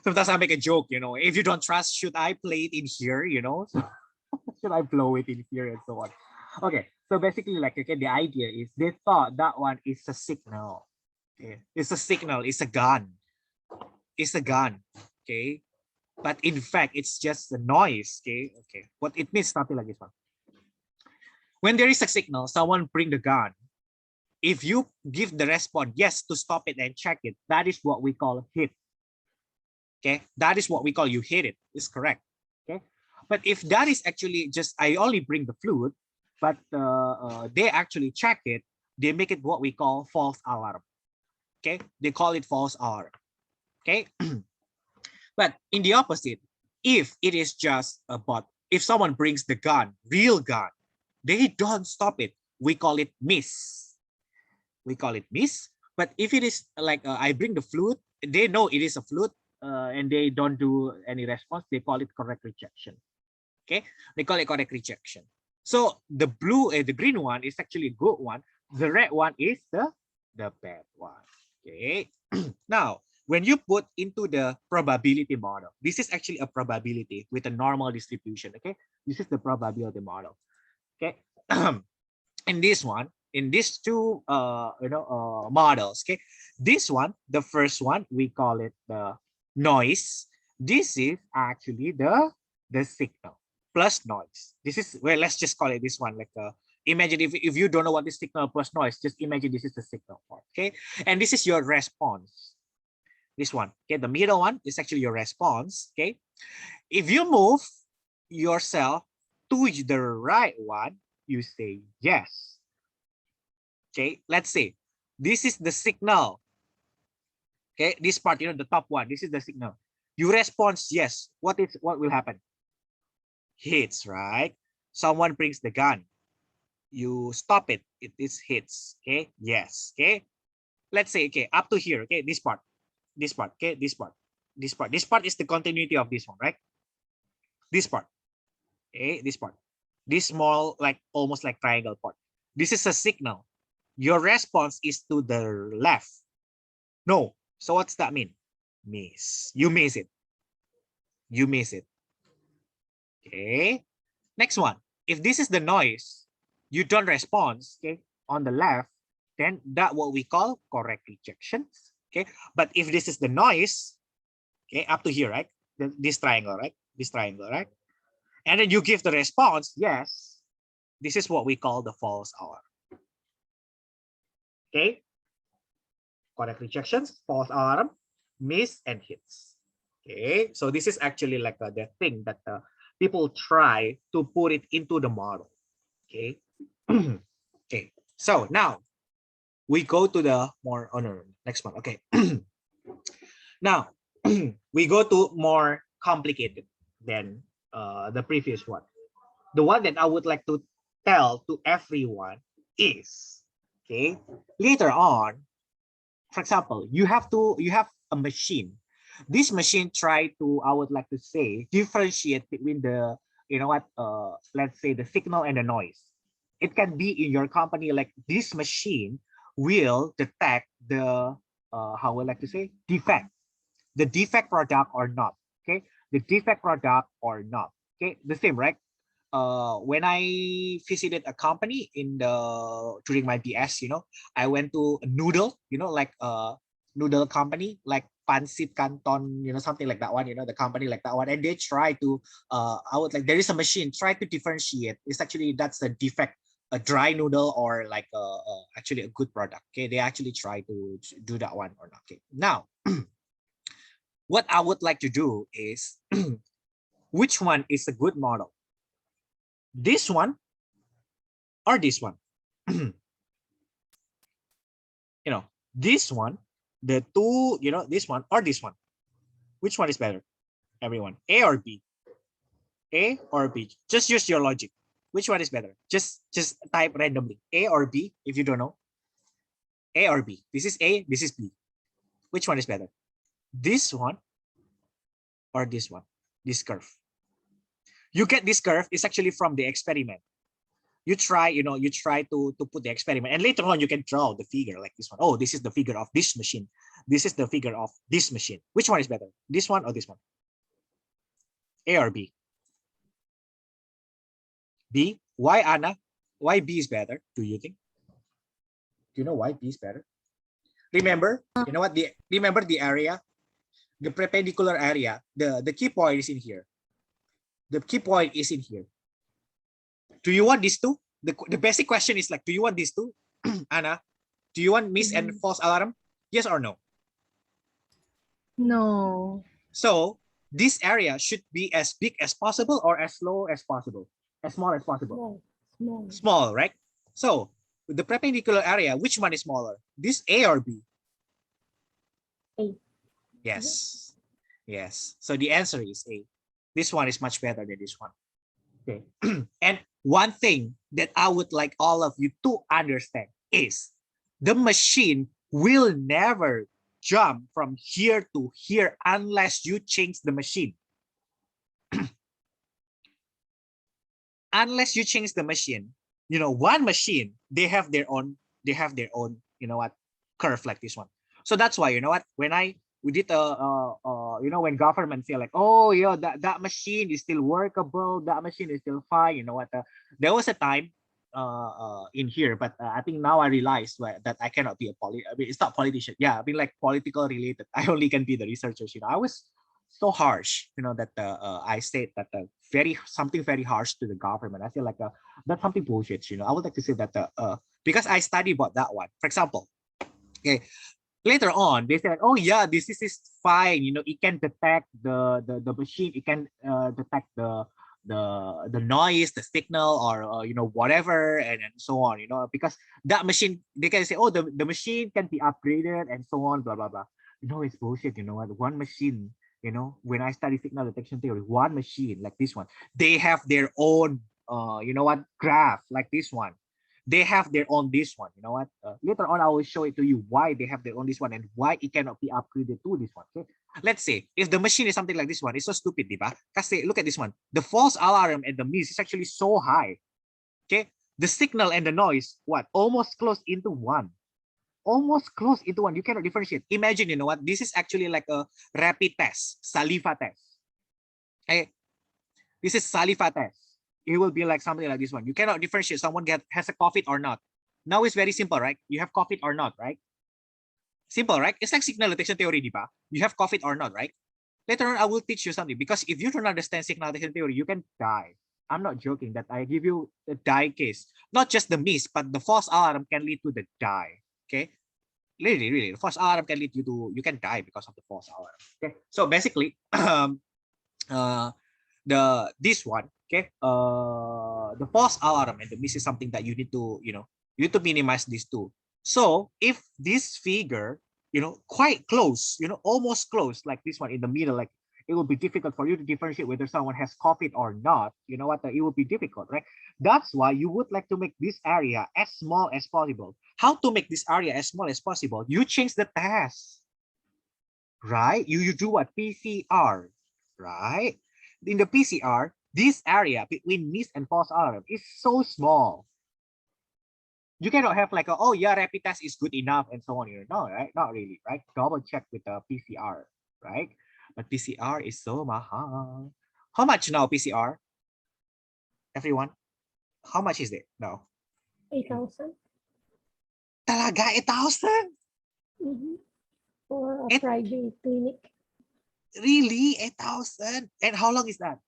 sometimes I make a joke, you know, if you don't trust, should I play it in here, you know? Should I blow it in here and so on? Okay, so basically, like, okay, the idea is they thought that one is a signal. Okay, it's a signal, it's a gun. It's a gun. Okay, but in fact, it's just a noise. Okay, okay, what it means, something like this one. When there is a signal, someone bring the gun. If you give the response yes to stop it and check it, that is what we call hit. Okay, that is what we call you hit it. It's correct. Okay, but if that is actually just I only bring the fluid, but they actually check it, they make it what we call false alarm. Okay, they call it false alarm. Okay, but in the opposite, if it is just about if someone brings the gun, real gun, they don't stop it, we call it miss. We call it miss. But if it is like I bring the fluid, they know it is a fluid and they don't do any response, they call it correct rejection. Okay, they call it correct rejection. So the blue the green one is actually a good one. The red one is the bad one. Okay. Now, when you put into the probability model, this is actually a probability with a normal distribution. Okay, this is the probability model. Okay. In this one, in these two models, okay, this one, the first one, we call it the noise. This is actually the signal plus noise. This is, well, let's just call it this one, like imagine if you don't know what is signal plus noise, just imagine this is the signal part. Okay, and this is your response. This one, okay, the middle one is actually your response. Okay, if you move yourself to the right one, you say yes. Okay, let's say this is the signal. Okay, this part, the top one, this is the signal. You respond yes. What will happen? Hits, right? Someone brings the gun. You stop it. It is hits. Okay, yes. Okay, let's say, okay, up to here. Okay, this part, okay, this part. This part is the continuity of this one, right? This part. Okay, this part. This small, like almost like triangle part. This is a signal. Your response is to the left. No. So what's that mean? Miss. You miss it. You miss it. Okay. Next one. If this is the noise, you don't respond, okay, on the left, then that what we call correct rejections. Okay. But if this is the noise, okay, up to here, right? This triangle, right? This triangle, right? And then you give the response, yes. This is what we call the false alarm. Okay. Correct rejections, false alarm, miss, and hits. Okay. So this is actually like the thing that people try to put it into the model. Okay. Okay. So now we go to the more, oh no, next one. Okay. Now we go to more complicated than the previous one. The one that I would like to tell to everyone is, okay, later on, for example, you have a machine. This machine try to, I would like to say, differentiate between the, let's say the signal and the noise. It can be in your company, like this machine will detect the, how would I like to say, defect, the defect product or not. Okay, the defect product or not. Okay, the same, right? When I visited a company during my BS, I went to a noodle, like a noodle company, like Pansit Canton, something like that one, the company like that one, and they try to, there is a machine try to differentiate. It's actually that's a defect, a dry noodle or like actually a good product. Okay, they actually try to do that one or not. Okay, now what I would like to do is, which one is a good model? This one or this one? This one, the two, this one or this one? Which one is better? Everyone, A or B? A or B? Just use your logic. Which one is better? Just type randomly, A or B, if you don't know. A or B? This is A, this is B. Which one is better? This one or this one? This curve. You get this curve is actually from the experiment. You try, you try to put the experiment, and later on you can draw the figure like this one. Oh, this is the figure of this machine. This is the figure of this machine. Which one is better? This one or this one? A or B? B. Why, Anna? Why B is better, do you think? Do you know why B is better? Remember, you know what? Remember the area, the perpendicular area. The key point is in here. The key point is in here. Do you want these two? the basic question is like, do you want these two? Anna, do you want miss and false alarm? Yes or no? No. So this area should be as big as possible or as low as possible, as small as possible. Small, right? So with the perpendicular area, which one is smaller? This A or B? A. Yes. Yes. So the answer is A. This one is much better than this one. Okay. And one thing that I would like all of you to understand is the machine will never jump from here to here unless you change the machine. Unless you change the machine, you know, one machine, they have their own, you know what, curve like this one. So that's why, you know what, when we did you know, when government say like, oh yeah, that machine is still workable, that machine is still fine, you know what, there was a time in here, but I think now I realized that I cannot be I mean, it's not politician. Yeah, I mean like political related. I only can be the researchers. You know, I was so harsh. You know that I said that something very harsh to the government. I feel like that's something bullshit. You know, I would like to say that because I studied about that one. For example, okay, later on they said, oh yeah, this is fine. You know, it can detect the machine. It can detect the noise, the signal, or you know, whatever, and so on, you know, because that machine, they can say, oh, the machine can be upgraded and so on, blah blah blah. You know, it's bullshit. You know what, one machine, you know, when I study signal detection theory, one machine like this one, they have their own you know what, graph like this one. They have their own this one, you know what, later on I will show it to you why they have their own this one and why it cannot be upgraded to this one. Okay, let's say if the machine is something like this one, it's so stupid, diba? Kasi look at this one, the false alarm and the miss is actually so high. Okay, the signal and the noise, what, almost close into one, almost close into one. You cannot differentiate. Imagine, you know what, this is actually like a rapid test, saliva test. Okay, this is saliva test. It will be like something like this one. You cannot differentiate someone has a COVID or not. Now it's very simple, right? You have COVID or not, right? Simple, right? It's like signal detection theory, diba? You have COVID or not, right? Later on, I will teach you something, because if you don't understand signal detection theory, you can die. I'm not joking that I give you the die case. Not just the miss, but the false alarm can lead to the die. Okay? Really, the false alarm can lead you to, you can die because of the false alarm. Okay? So basically, this one, okay, the false alarm and the miss is something that you need to, you know, you need to minimize these two. So if this figure, you know, quite close, you know, almost close, like this one in the middle, like it will be difficult for you to differentiate whether someone has COVID or not. You know what, it will be difficult, right? That's why you would like to make this area as small as possible. How to make this area as small as possible? You change the test, right? You do what? PCR, right? In the PCR, this area between miss and false alarm is so small. You cannot have like, oh yeah, rapid test is good enough and so on. You know, right? Not really, right? Double check with the PCR, right? But PCR is so mahal. How much now PCR? Everyone, how much is it now? 8,000. Talaga 8,000? For a It- private clinic. Really, 8,000? And how long is that?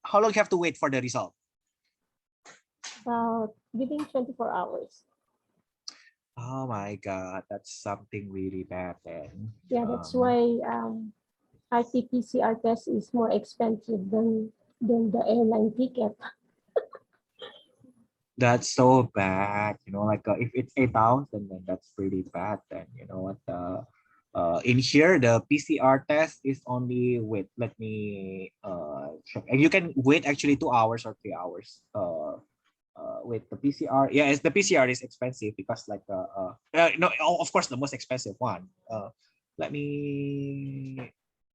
How long you have to wait for the result? About within 24 hours. Oh my God, that's something really bad then. Yeah, that's why RT-PCR test is more expensive than the airline ticket. That's so bad. You know, like if it's 8,000, then that's pretty bad. Then you know what? In here the PCR test is only, wait, let me check, and you can wait actually 2 hours or 3 hours. With the PCR, yeah, the PCR is expensive because like no, of course the most expensive one. Let me,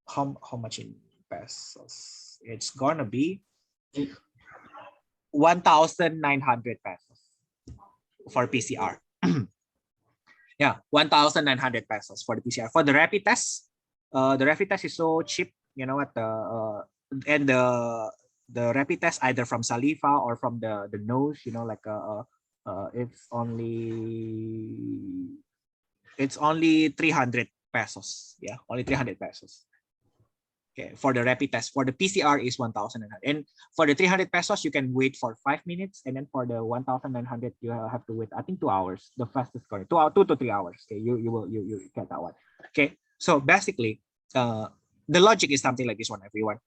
how much in pesos? It's gonna be 1,900 pesos for PCR. Yeah, 1,900 pesos for the PCR. For the rapid test is so cheap. You know what? And the rapid test either from saliva or from the nose. You know, like it's only 300 pesos. Yeah, only 300 pesos. Okay, for the rapid test, for the PCR is 1,900, and for the 300 pesos you can wait for 5 minutes, and then for the 1,900 you have to wait, I think, 2 hours. The fastest going 2 to 3 hours. Okay, you get that one. Okay, so basically, the logic is something like this one, everyone.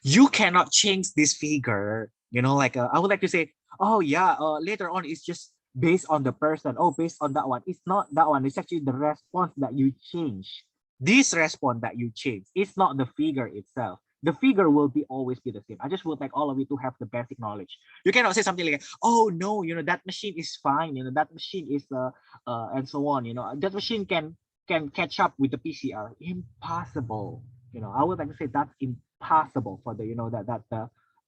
You cannot change this figure. You know, like I would like to say, oh yeah, later on it's just based on the person. Oh, based on that one. It's not that one. It's actually the response that you change. This response that you change. It's not the figure itself. The figure will be always be the same. I just would like all of you to have the basic knowledge. You cannot say something like, oh no, you know, that machine is fine. You know, that machine is and so on. You know, that machine can catch up with the PCR. Impossible. You know, I would like to say that's impossible for the, you know, that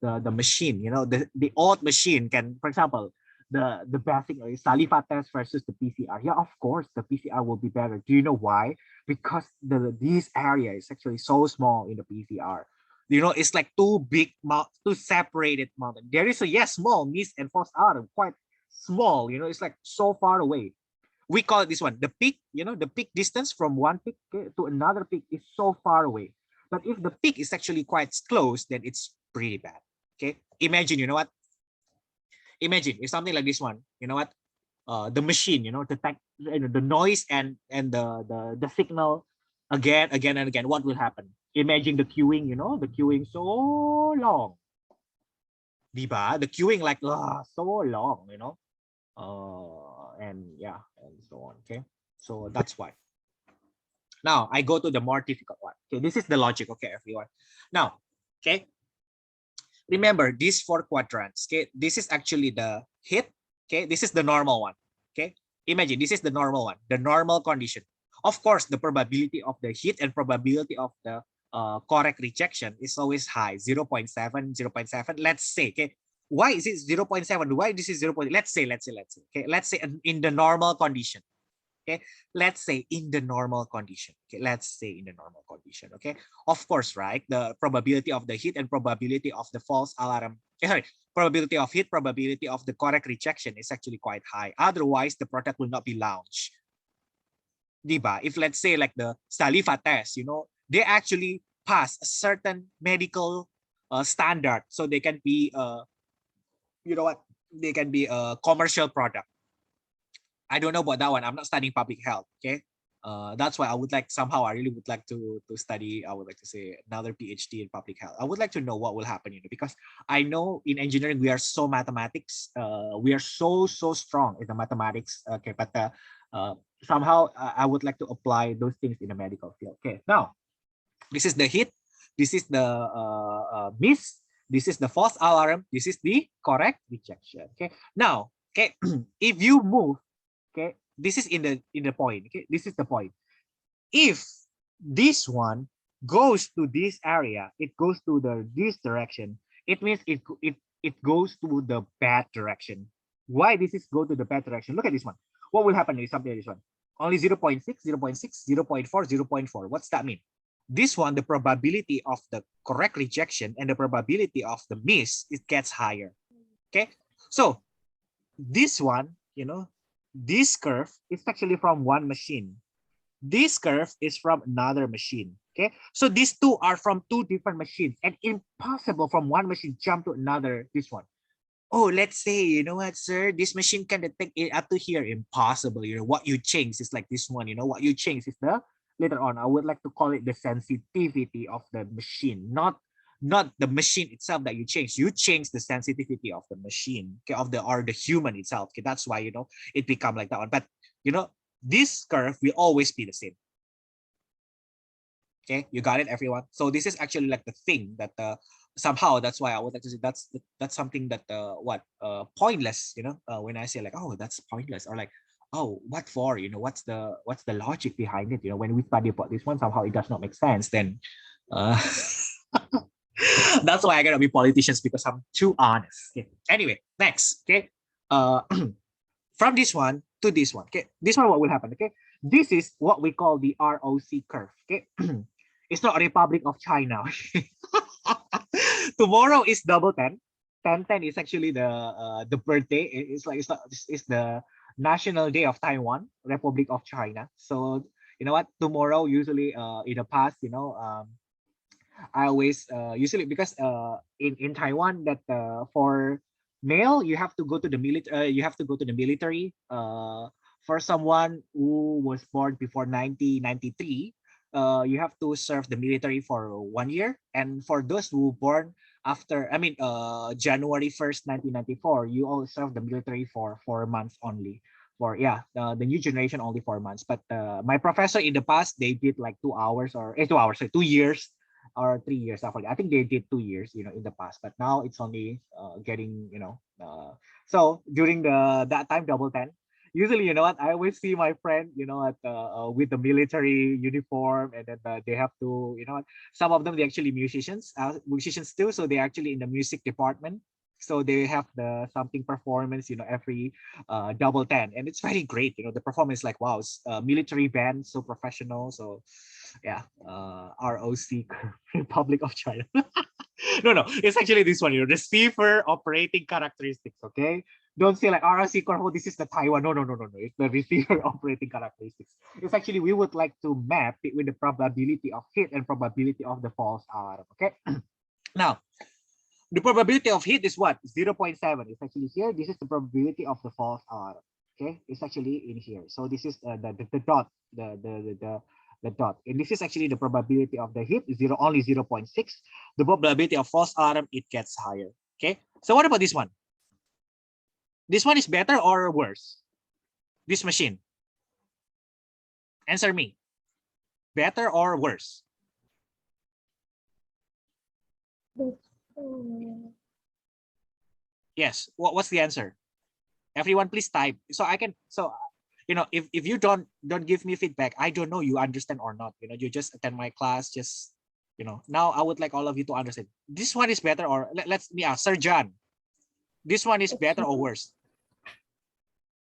the machine, you know, the old machine can, for example, the basic saliva test versus the PCR. Yeah, of course the PCR will be better. Do you know why? Because this area is actually so small in the PCR. You know, it's like two separated mountain. There is a, yes, small mist and false alarm, quite small. You know, it's like so far away. We call it this one, the peak. You know, the peak distance from one peak, okay, to another peak is so far away. But if the peak is actually quite close, then it's pretty bad. Okay, imagine, you know what? Imagine if something like this one, you know what? The machine, you know, the noise and the signal again and again. What will happen? Imagine the queuing, you know, the queuing so long. Diba? The queuing like so long, you know. And yeah, and so on. Okay, so that's why. Now I go to the more difficult one. Okay, this is the logic. Okay, everyone. Now, okay, remember these 4 quadrants. Okay, this is actually the hit. Okay, this is the normal one. Okay, imagine this is the normal one, the normal condition. Of course, the probability of the hit and probability of the correct rejection is always high, 0.7, 0.7. Let's say, okay, why is it 0.7? Why this is 0. Let's say, okay, let's say in the normal condition. Okay, let's say in the normal condition. Okay, let's say in the normal condition. Okay, of course, right? The probability of the hit and probability of the false alarm, sorry, probability of hit, probability of the correct rejection is actually quite high. Otherwise, the product will not be launched. Diba? If let's say like the saliva test, you know, they actually pass a certain medical standard, so they can be you know what? They can be a commercial product. I don't know about that one. I'm not studying public health. Okay, that's why I would like, somehow I really would like to study. I would like to say another PhD in public health. I would like to know what will happen, you know, because I know in engineering we are so mathematics. We are so strong in the mathematics. Okay, but somehow I would like to apply those things in the medical field. Okay, now this is the hit. This is the miss. This is the false alarm. This is the correct rejection. Okay, now, okay, if you move. Okay, this is in the point. Okay, this is the point. If this one goes to this area, it goes to this direction. It means it goes to the bad direction. Why this is go to the bad direction? Look at this one. What will happen is something like this one. Only 0.6, 0.6, 0.4, 0.4. What's that mean? This one, the probability of the correct rejection and the probability of the miss, it gets higher. Okay, so this one, you know, this curve is actually from one machine. This curve is from another machine. Okay, so these two are from 2 different machines, and impossible from one machine jump to another. This one. Oh, let's say, you know what, sir, this machine can detect it up to here. Impossible. You know what you change is like this one. You know what you change is the, later on I would like to call it the sensitivity of the machine, not the machine itself that you change. You change the sensitivity of the machine, okay, of the, or the human itself. Okay, that's why, you know, it become like that one. But you know, this curve will always be the same. Okay, you got it, everyone. So this is actually like the thing that somehow, that's why I would like to say that's something that pointless, you know, when I say like, oh, that's pointless, or like, oh, what for, you know, what's the logic behind it, you know, when we study about this one, somehow it does not make sense. Then that's why I gotta be politicians, because I'm too honest. Okay. Anyway, next. Okay. From this one to this one. Okay. This one, what will happen? Okay. This is what we call the ROC curve. Okay. It's not Republic of China. Tomorrow is double 10. 10 is actually the birthday. It's the National Day of Taiwan, Republic of China. So you know what? Tomorrow, usually in the past, you know, I always usually because in Taiwan that for male you have to go to the military. You have to go to the military. For someone who was born before 1993, you have to serve the military for 1 year. And for those who born after, I mean, January 1st, 1994, you all serve the military for 4 months only. For yeah, the new generation only 4 months. But my professor in the past they did like 2 hours or 2 hours, so 2 years or 3 years. I think they did 2 years, in the past. But now it's only getting, so during the that time double 10. Usually, you know what? I always see my friend, at with the military uniform, and then they have to, what? Some of them they actually musicians too. So they're actually in the music department. So they have the something performance, every double 10, and it's very great. The performance like wow, military band, so professional. So yeah, ROC Republic of China. No, it's actually this one. The receiver operating characteristics. Okay, don't say like ROC Corvo. This is the Taiwan. No. It's the receiver operating characteristics. It's actually we would like to map it with the probability of hit and probability of the false alarm. Okay, now. The probability of hit is what? 0.7. It's actually here. This is the probability of the false alarm. Okay, it's actually in here. So this is the dot, the dot, and this is actually the probability of the hit is only 0.6. The probability of false alarm it gets higher. Okay, so what about this one? This one is better or worse? This machine. Answer me. Better or worse? Yes. What's the answer? Everyone, please type so I can. So, if you don't give me feedback, I don't know you understand or not. You just attend my class. Just, now I would like all of you to understand. This one is better or let's me ask Sir John. This one is better or worse?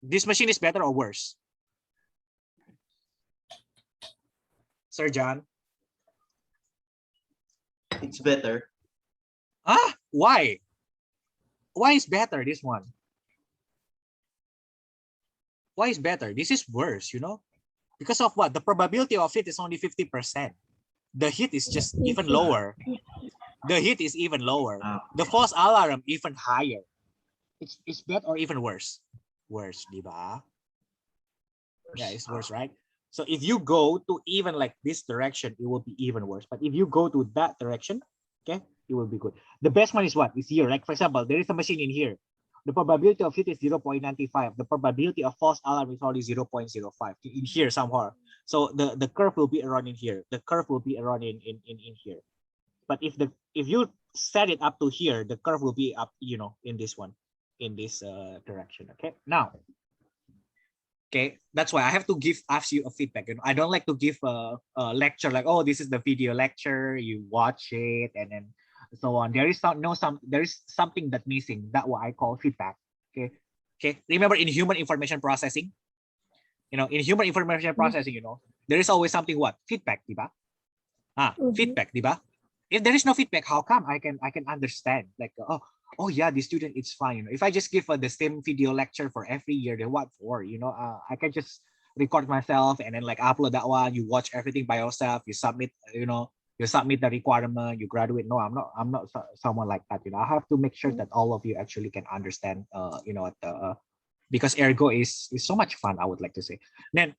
This machine is better or worse? Sir John. It's better. Ah, why? Why is better this one? Why is better? This is worse, because of what? The probability of it is only 50%. The hit is just even lower. The hit is even lower. The false alarm even higher. It's better or even worse? Worse, diba? Yeah, it's worse, right? So if you go to even like this direction, it will be even worse. But if you go to that direction, okay, it will be good. The best one is what? Is here. Like for example, there is a machine in here. The probability of hit is 0.95. The probability of false alarm is only 0.05 in here somewhere. So the curve will be around in here. The curve will be around in here. But if you set it up to here, the curve will be up, in this one, in this direction. Okay. Now, okay, that's why I have to ask you a feedback. I don't like to give a lecture like, oh, this is the video lecture. You watch it and then so on. There is something that missing. That what I call feedback. Okay. Remember in human information processing, in human information processing, there is always something what? Feedback, diba? Feedback, diba? If there is no feedback, how come I can understand? Like, oh yeah, the student it's fine. If I just give the same video lecture for every year, then what for? I can just record myself and then like upload that one. You watch everything by yourself. You submit, you submit the requirement. You graduate. No, I'm not someone like that. I have to make sure that all of you actually can understand. Because Ergo is so much fun. I would like to say. Then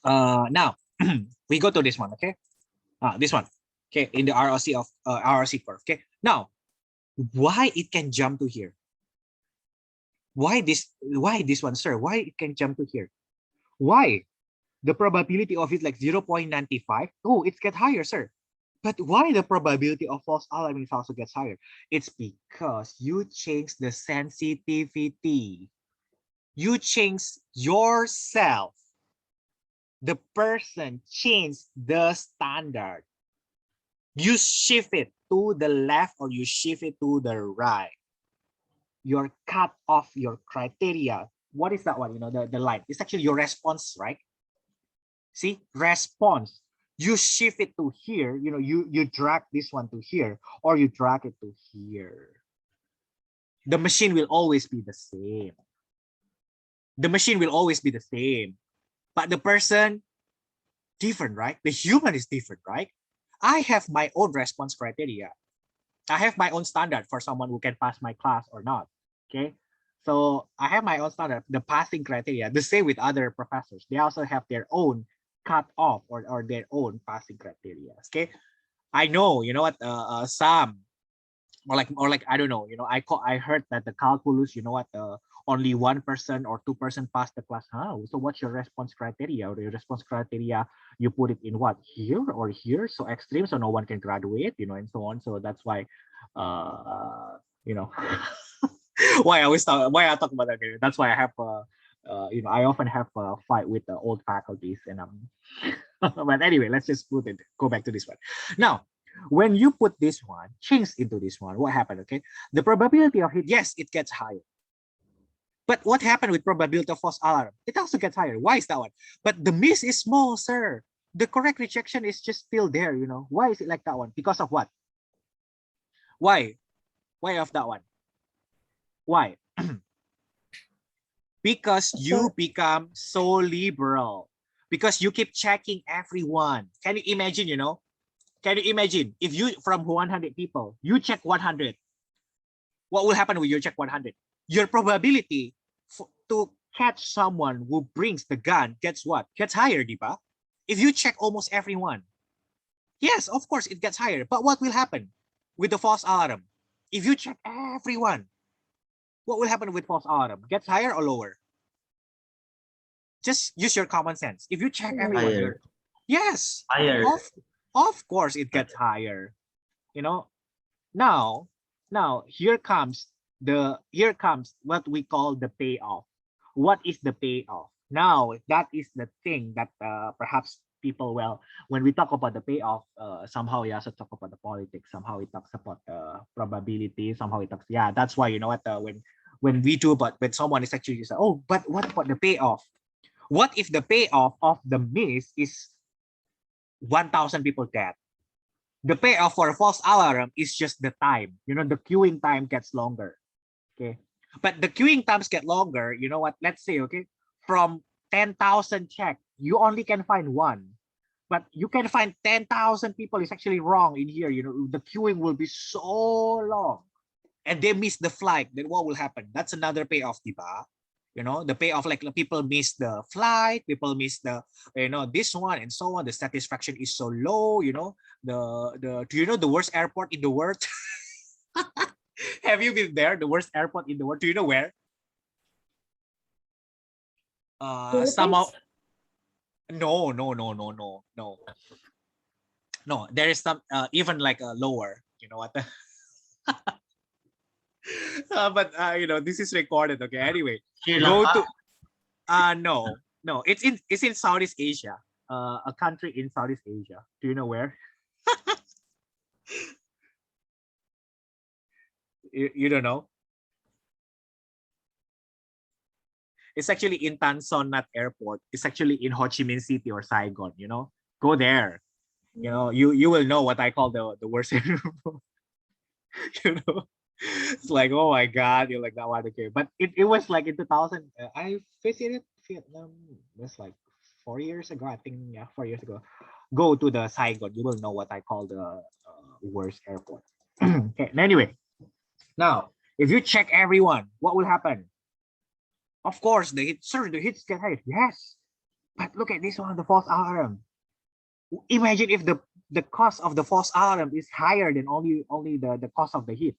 now we go to this one. Okay, this one. Okay, in the ROC of ROC curve. Okay, now why it can jump to here? Why this one, sir? Why it can jump to here? Why? The probability of it like 0.95. Oh, it gets higher, sir. But why the probability of false alarm is also gets higher? It's because you change the sensitivity. You change yourself. The person changed the standard. You shift it to the left or you shift it to the right. Your cut off your criteria. What is that one? The line. It's actually your response, right? See, response. You shift it to here. You drag this one to here or you drag it to here. The machine will always be the same. The machine will always be the same. But the person, different, right? The human is different, right? I have my own response criteria. I have my own standard for someone who can pass my class or not. Okay. So I have my own standard, the passing criteria. The same with other professors. They also have their own cut off or their own passing criteria. Okay. I know, you know what, some or like I don't know, I heard that the calculus, only 1% or 2% pass the class. So what's your response criteria? Or your response criteria, you put it in what, here or here, so extreme, so no one can graduate, and so on. So that's why, you know, why I talk about that. That's why I have I often have a fight with the old faculties, and but anyway, let's just go back to this one. Now, when you put this one, change into this one, what happened? Okay, the probability of hit, yes, it gets higher. But what happened with probability of false alarm? It also gets higher. Why is that one? But the miss is small, sir. The correct rejection is just still there, Why is it like that one? Because of what? Why? Why of that one? Why? Because you become so liberal. Because you keep checking everyone. Can you imagine, Can you imagine if you, from 100 people, you check 100? What will happen when you check 100? Your probability to catch someone who brings the gun gets what? Gets higher, diba? If you check almost everyone, yes, of course it gets higher. But what will happen with the false alarm? If you check everyone, what will happen with false alarm? Gets higher or lower? Just use your common sense. If you check everyone, yes, Higher. Of course it gets higher. Now here comes what we call the payoff. What is the payoff? Now that is the thing that perhaps people, when we talk about the payoff, somehow we also talk about the politics, somehow it talks about probability, somehow it talks, that's why, when we do, but when someone is actually just, oh, but what about the payoff? What if the payoff of the miss is 1,000 people dead? The payoff for a false alarm is just the time. The queuing time gets longer. Okay. But the queuing times get longer. You know what? Let's say, okay, from 10,000 check, you only can find one. But you can find 10,000 people is actually wrong in here. The queuing will be so long. And they miss the flight. Then what will happen? That's another payoff, diba? The payoff, like people miss the flight, people miss the, this one and so on. The satisfaction is so low, do you know the worst airport in the world? Have you been there? The worst airport in the world. Do you know where? Somehow. No. No, there is some even like a lower, what? But this is recorded, okay? Anyway, go to no, it's in Southeast Asia, a country in Southeast Asia. Do you know where? You don't know? It's actually in Tan Son Nhat Airport. It's actually in Ho Chi Minh City or Saigon. Go there. You will know what I call the worst airport. It's like, oh my god, you're like that one. Okay, but it was like in 2000. I visited Vietnam. That's like 4 years ago, I think. Yeah, 4 years ago. Go to the Saigon. You will know what I call the worst airport. Okay. Anyway, now if you check everyone, what will happen? Of course, the hits get high. Yes, but look at this one, the false alarm. Imagine if the cost of the false alarm is higher than only the cost of the hit.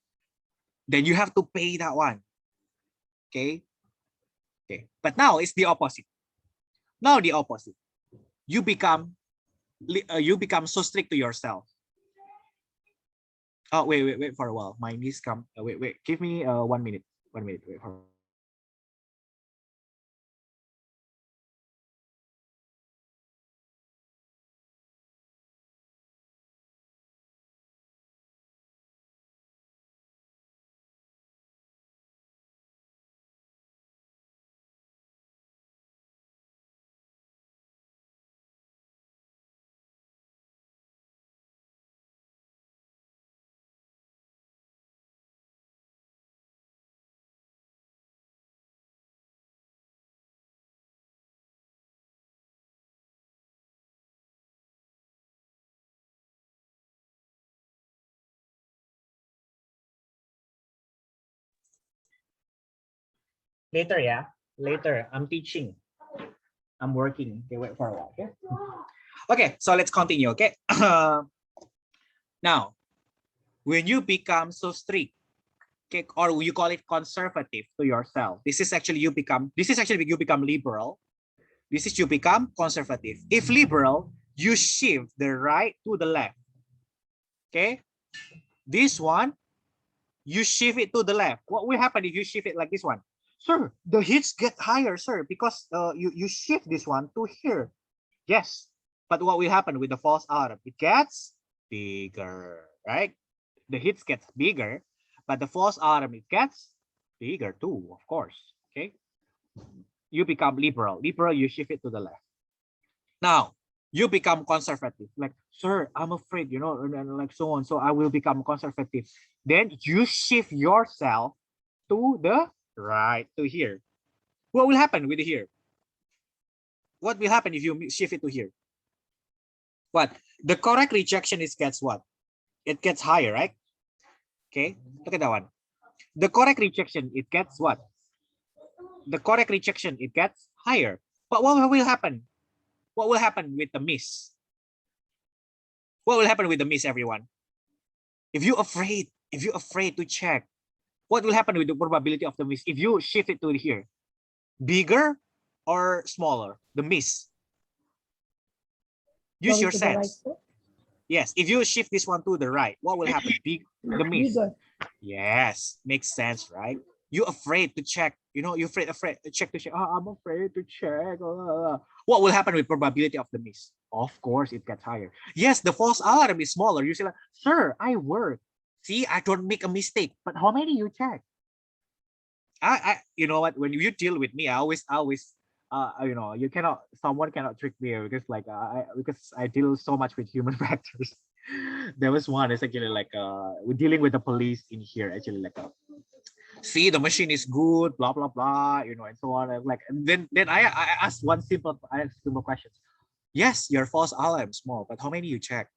Then you have to pay that one. Okay. But now it's the opposite. Now the opposite. You become so strict to yourself. Oh, wait for a while. My niece come. Wait. Give me 1 minute. 1 minute. Wait for. Later, yeah. Later. I'm teaching. I'm working. Okay, wait for a while. Okay. Okay, so let's continue. Okay. Now, when you become so strict, okay, or you call it conservative to yourself, this is actually you become liberal. This is you become conservative. If liberal, you shift the right to the left. Okay. This one, you shift it to the left. What will happen if you shift it like this one? Sir, the hits get higher, sir, because you shift this one to here. Yes, but what will happen with the false alarm? It gets bigger, right? The hits gets bigger, but the false alarm, it gets bigger too, of course. Okay, you become liberal. Liberal, you shift it to the left. Now, you become conservative. Like, sir, I'm afraid, you know, and like so on. So I will become conservative. Then you shift yourself to the right, to here. What will happen with here? What will happen if you shift it to here? What? The correct rejection is gets what? It gets higher, right? Okay, look at that one. The correct rejection, it gets what? The correct rejection, it gets higher. But what will happen? What will happen with the miss? What will happen with the miss, everyone? If you're afraid to check, what will happen with the probability of the miss? If you shift it to here, bigger or smaller, the miss? Use your sense. Right, yes, if you shift this one to the right, what will happen? The miss. bigger. Yes, makes sense, right? You're afraid to check, you know, you're afraid to check. Oh, I'm afraid to check. What will happen with probability of the miss? Of course, it gets higher. Yes, the false alarm is smaller. You say, like, sir, I work. See, I don't make a mistake. But how many you check? You know what? When you deal with me, I always, you know, someone cannot trick me because like, because I deal so much with human factors. There was one, it's actually like, we're dealing with the police in here, actually like, see, the machine is good, blah, blah, blah, you know, and so on. And like, and then I asked one simple question. Yes, your false alarm is small, but how many you check?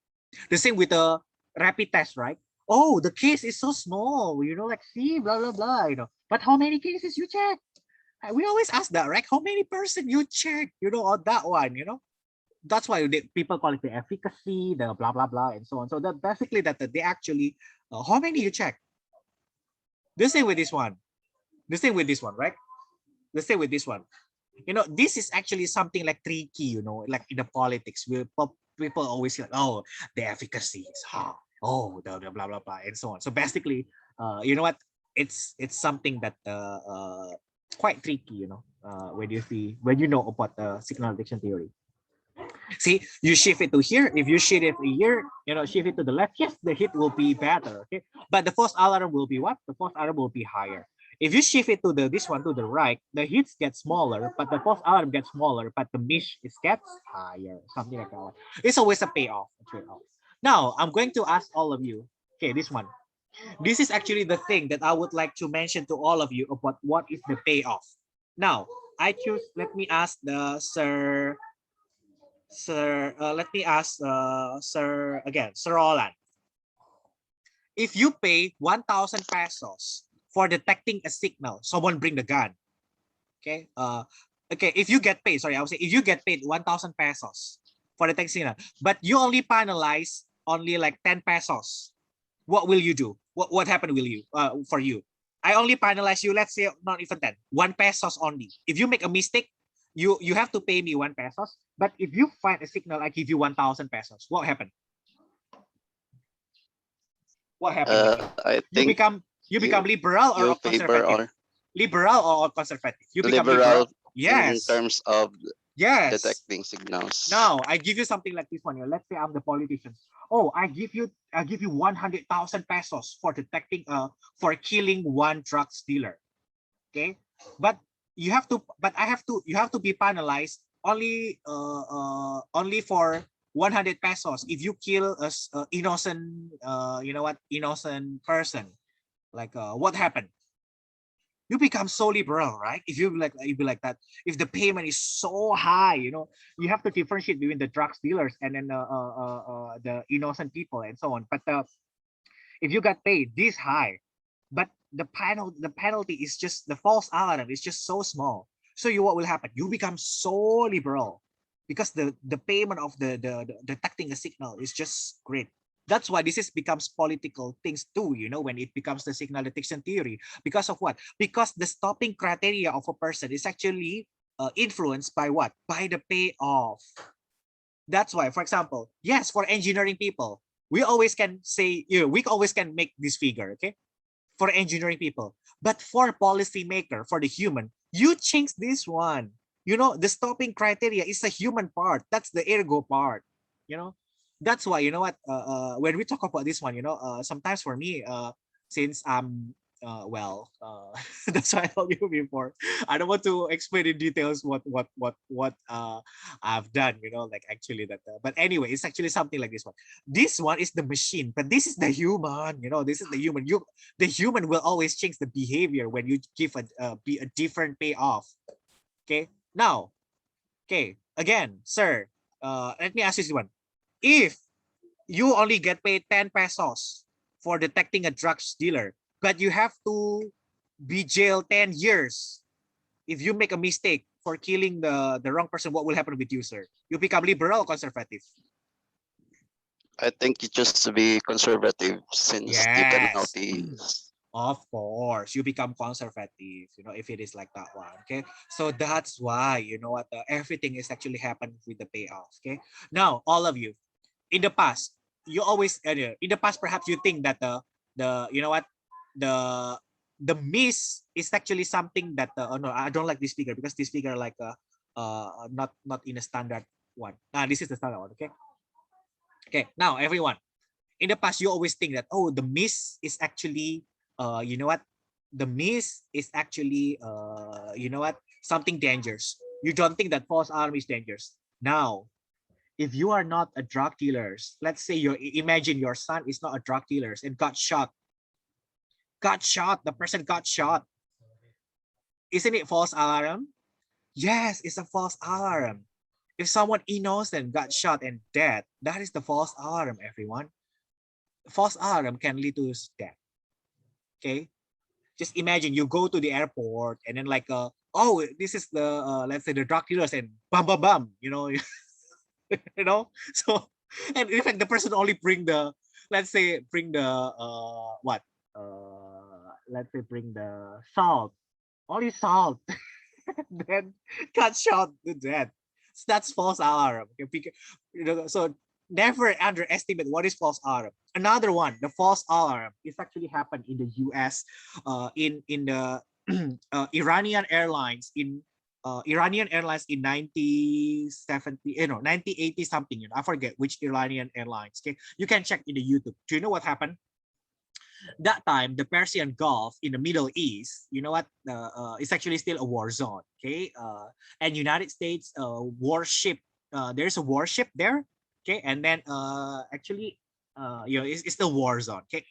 The same with the rapid test, right? Oh, the case is so small, you know, like, see, blah, blah, blah, you know, but how many cases you check? We always ask that, right? How many person you check, you know, on that one, you know? That's why people call it the efficacy, the blah, blah, blah, and so on. So that basically that they actually, how many you check? The same with this one. The same with this one, right? The same with this one. You know, this is actually something like tricky, you know, like in the politics, people always say, like, oh, the efficacy is high. Oh, the blah, blah, blah, and so on. So basically, you know what? It's something that quite tricky, you know, when you know about the signal detection theory. See, you shift it to here. If you shift it here, you know, shift it to the left, yes, the hit will be better, okay? But the false alarm will be what? The false alarm will be higher. If you shift it to this one to the right, the hits get smaller, but the false alarm gets smaller, but the miss gets higher, something like that. It's always a payoff, a trade-off. Now, I'm going to ask all of you, okay, this one. This is actually the thing that I would like to mention to all of you about what is the payoff. Now, I choose, let me ask the Sir, let me ask Sir Roland. If you pay 1,000 pesos for detecting a signal, someone bring the gun. Okay. Okay. If you get paid, sorry, I would say if you get paid 1,000 pesos for detecting signal, but you only penalize only like 10 pesos, what will you do? What happened will you for you? I only penalize you, let's say not even 10, 1 pesos only. If you make a mistake, you have to pay me 1 pesos. But if you find a signal, I give you 1,000 pesos. What happened? What happened? I think you become liberal or conservative? Liberal or conservative? You become liberal. Yes. In terms of yes. detecting signals. Now I give you something like this one. Let's say I'm the politician. Oh, I give you 100,000 pesos for detecting for killing one drug dealer. Okay, but you have to be penalized only only for 100 pesos if you kill a innocent you know what, innocent person. Like what happened? You become so liberal, right? If you be like that, if the payment is so high, you know, you have to differentiate between the drug dealers and then the innocent people and so on. But if you got paid this high, but the penalty is just the false alarm is just so small. So what will happen? You become so liberal because the payment of the detecting a signal is just great. That's why this is becomes political things too, you know, when it becomes the signal detection theory. Because of what? Because the stopping criteria of a person is actually influenced by what? By the payoff. That's why, for example, yes, for engineering people, we always can say, you know, we always can make this figure, okay? For engineering people. But for policymaker, for the human, you change this one. You know, the stopping criteria is a human part. That's the ergo part. You know, that's why, you know what, when we talk about this one, you know, sometimes for me, since I'm that's why I told you before. I don't want to explain in details what I've done, you know, like actually that. But anyway, it's actually something like this one. This one is the machine, but this is the human. You know, this is the human. The human will always change the behavior when you give a different payoff. Okay. Now, okay. Again, sir. Let me ask you this one. If you only get paid 10 pesos for detecting a drugs dealer, but you have to be jailed 10 years. If you make a mistake for killing the wrong person, what will happen with you, sir? You become liberal or conservative? I think you just be conservative since the Yes. penalty. Of course, you become conservative, you know, if it is like that one, okay? So that's why, you know what, everything is actually happening with the payoff, okay? Now, all of you, in the past, you always, in the past, perhaps you think that you know what, the miss is actually something that, oh no, I don't like this figure because this figure like, not in a standard one. This is the standard one, okay? Okay, now everyone, in the past, you always think that, oh, the miss is actually, you know what? The miss is actually, you know what? Something dangerous. You don't think that false alarm is dangerous. Now, if you are not a drug dealer, let's say imagine your son is not a drug dealer and got shot. The person got shot. Isn't it false alarm? Yes, it's a false alarm. If someone innocent got shot and dead, that is the false alarm, everyone. False alarm can lead to death. Okay, just imagine you go to the airport and then like, oh, this is the let's say the drug dealers and bam bam bam, you know. You know, so, and in fact the person only bring the, let's say bring the what, let's say bring the salt, only salt. Then got shot to death. So that's false alarm. Okay, you know, so never underestimate what is false alarm. Another one, the false alarm is actually happened in the US, in the Iranian Airlines in 1970, 1980 something, you know, I forget which Iranian Airlines. Okay, you can check in the YouTube. Do you know what happened? That time, the Persian Gulf in the Middle East, you know what, it's actually still a war zone, okay? And United States warship, there's a warship there, okay? And then actually, you know, it's the war zone, okay?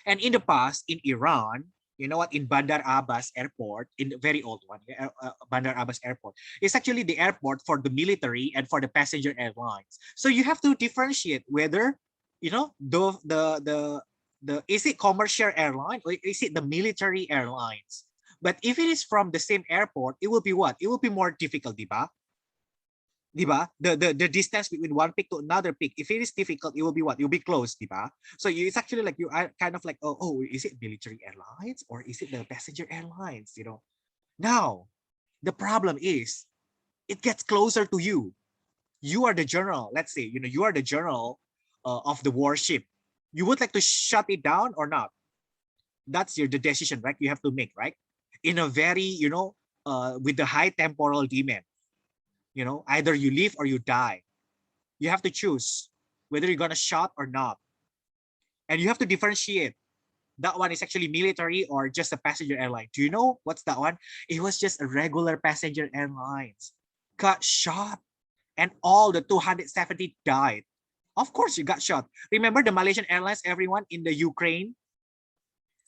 And in the past, in Iran, you know what, in Bandar Abbas Airport, in the very old one, Bandar Abbas Airport, it's actually the airport for the military and for the passenger airlines. So you have to differentiate whether, you know, is it commercial airline or is it the military airlines? But if it is from the same airport, it will be what? It will be more difficult, diba? Diba? The distance between one peak to another peak, if it is difficult, it will be what? It will be close, diba? So it's actually like you are kind of like, oh, is it military airlines or is it the passenger airlines? You know. Now, the problem is it gets closer to you. You are the general. Let's say, you know, you are the general of the warship. You would like to shut it down or not? That's the decision, right? You have to make, right? In a very, you know, with the high temporal demand, you know, either you live or you die. You have to choose whether you're gonna shot or not, and you have to differentiate. That one is actually military or just a passenger airline. Do you know what's that one? It was just a regular passenger airlines got shot, and all the 270 died. Of course, you got shot. Remember the Malaysian Airlines, everyone in the Ukraine?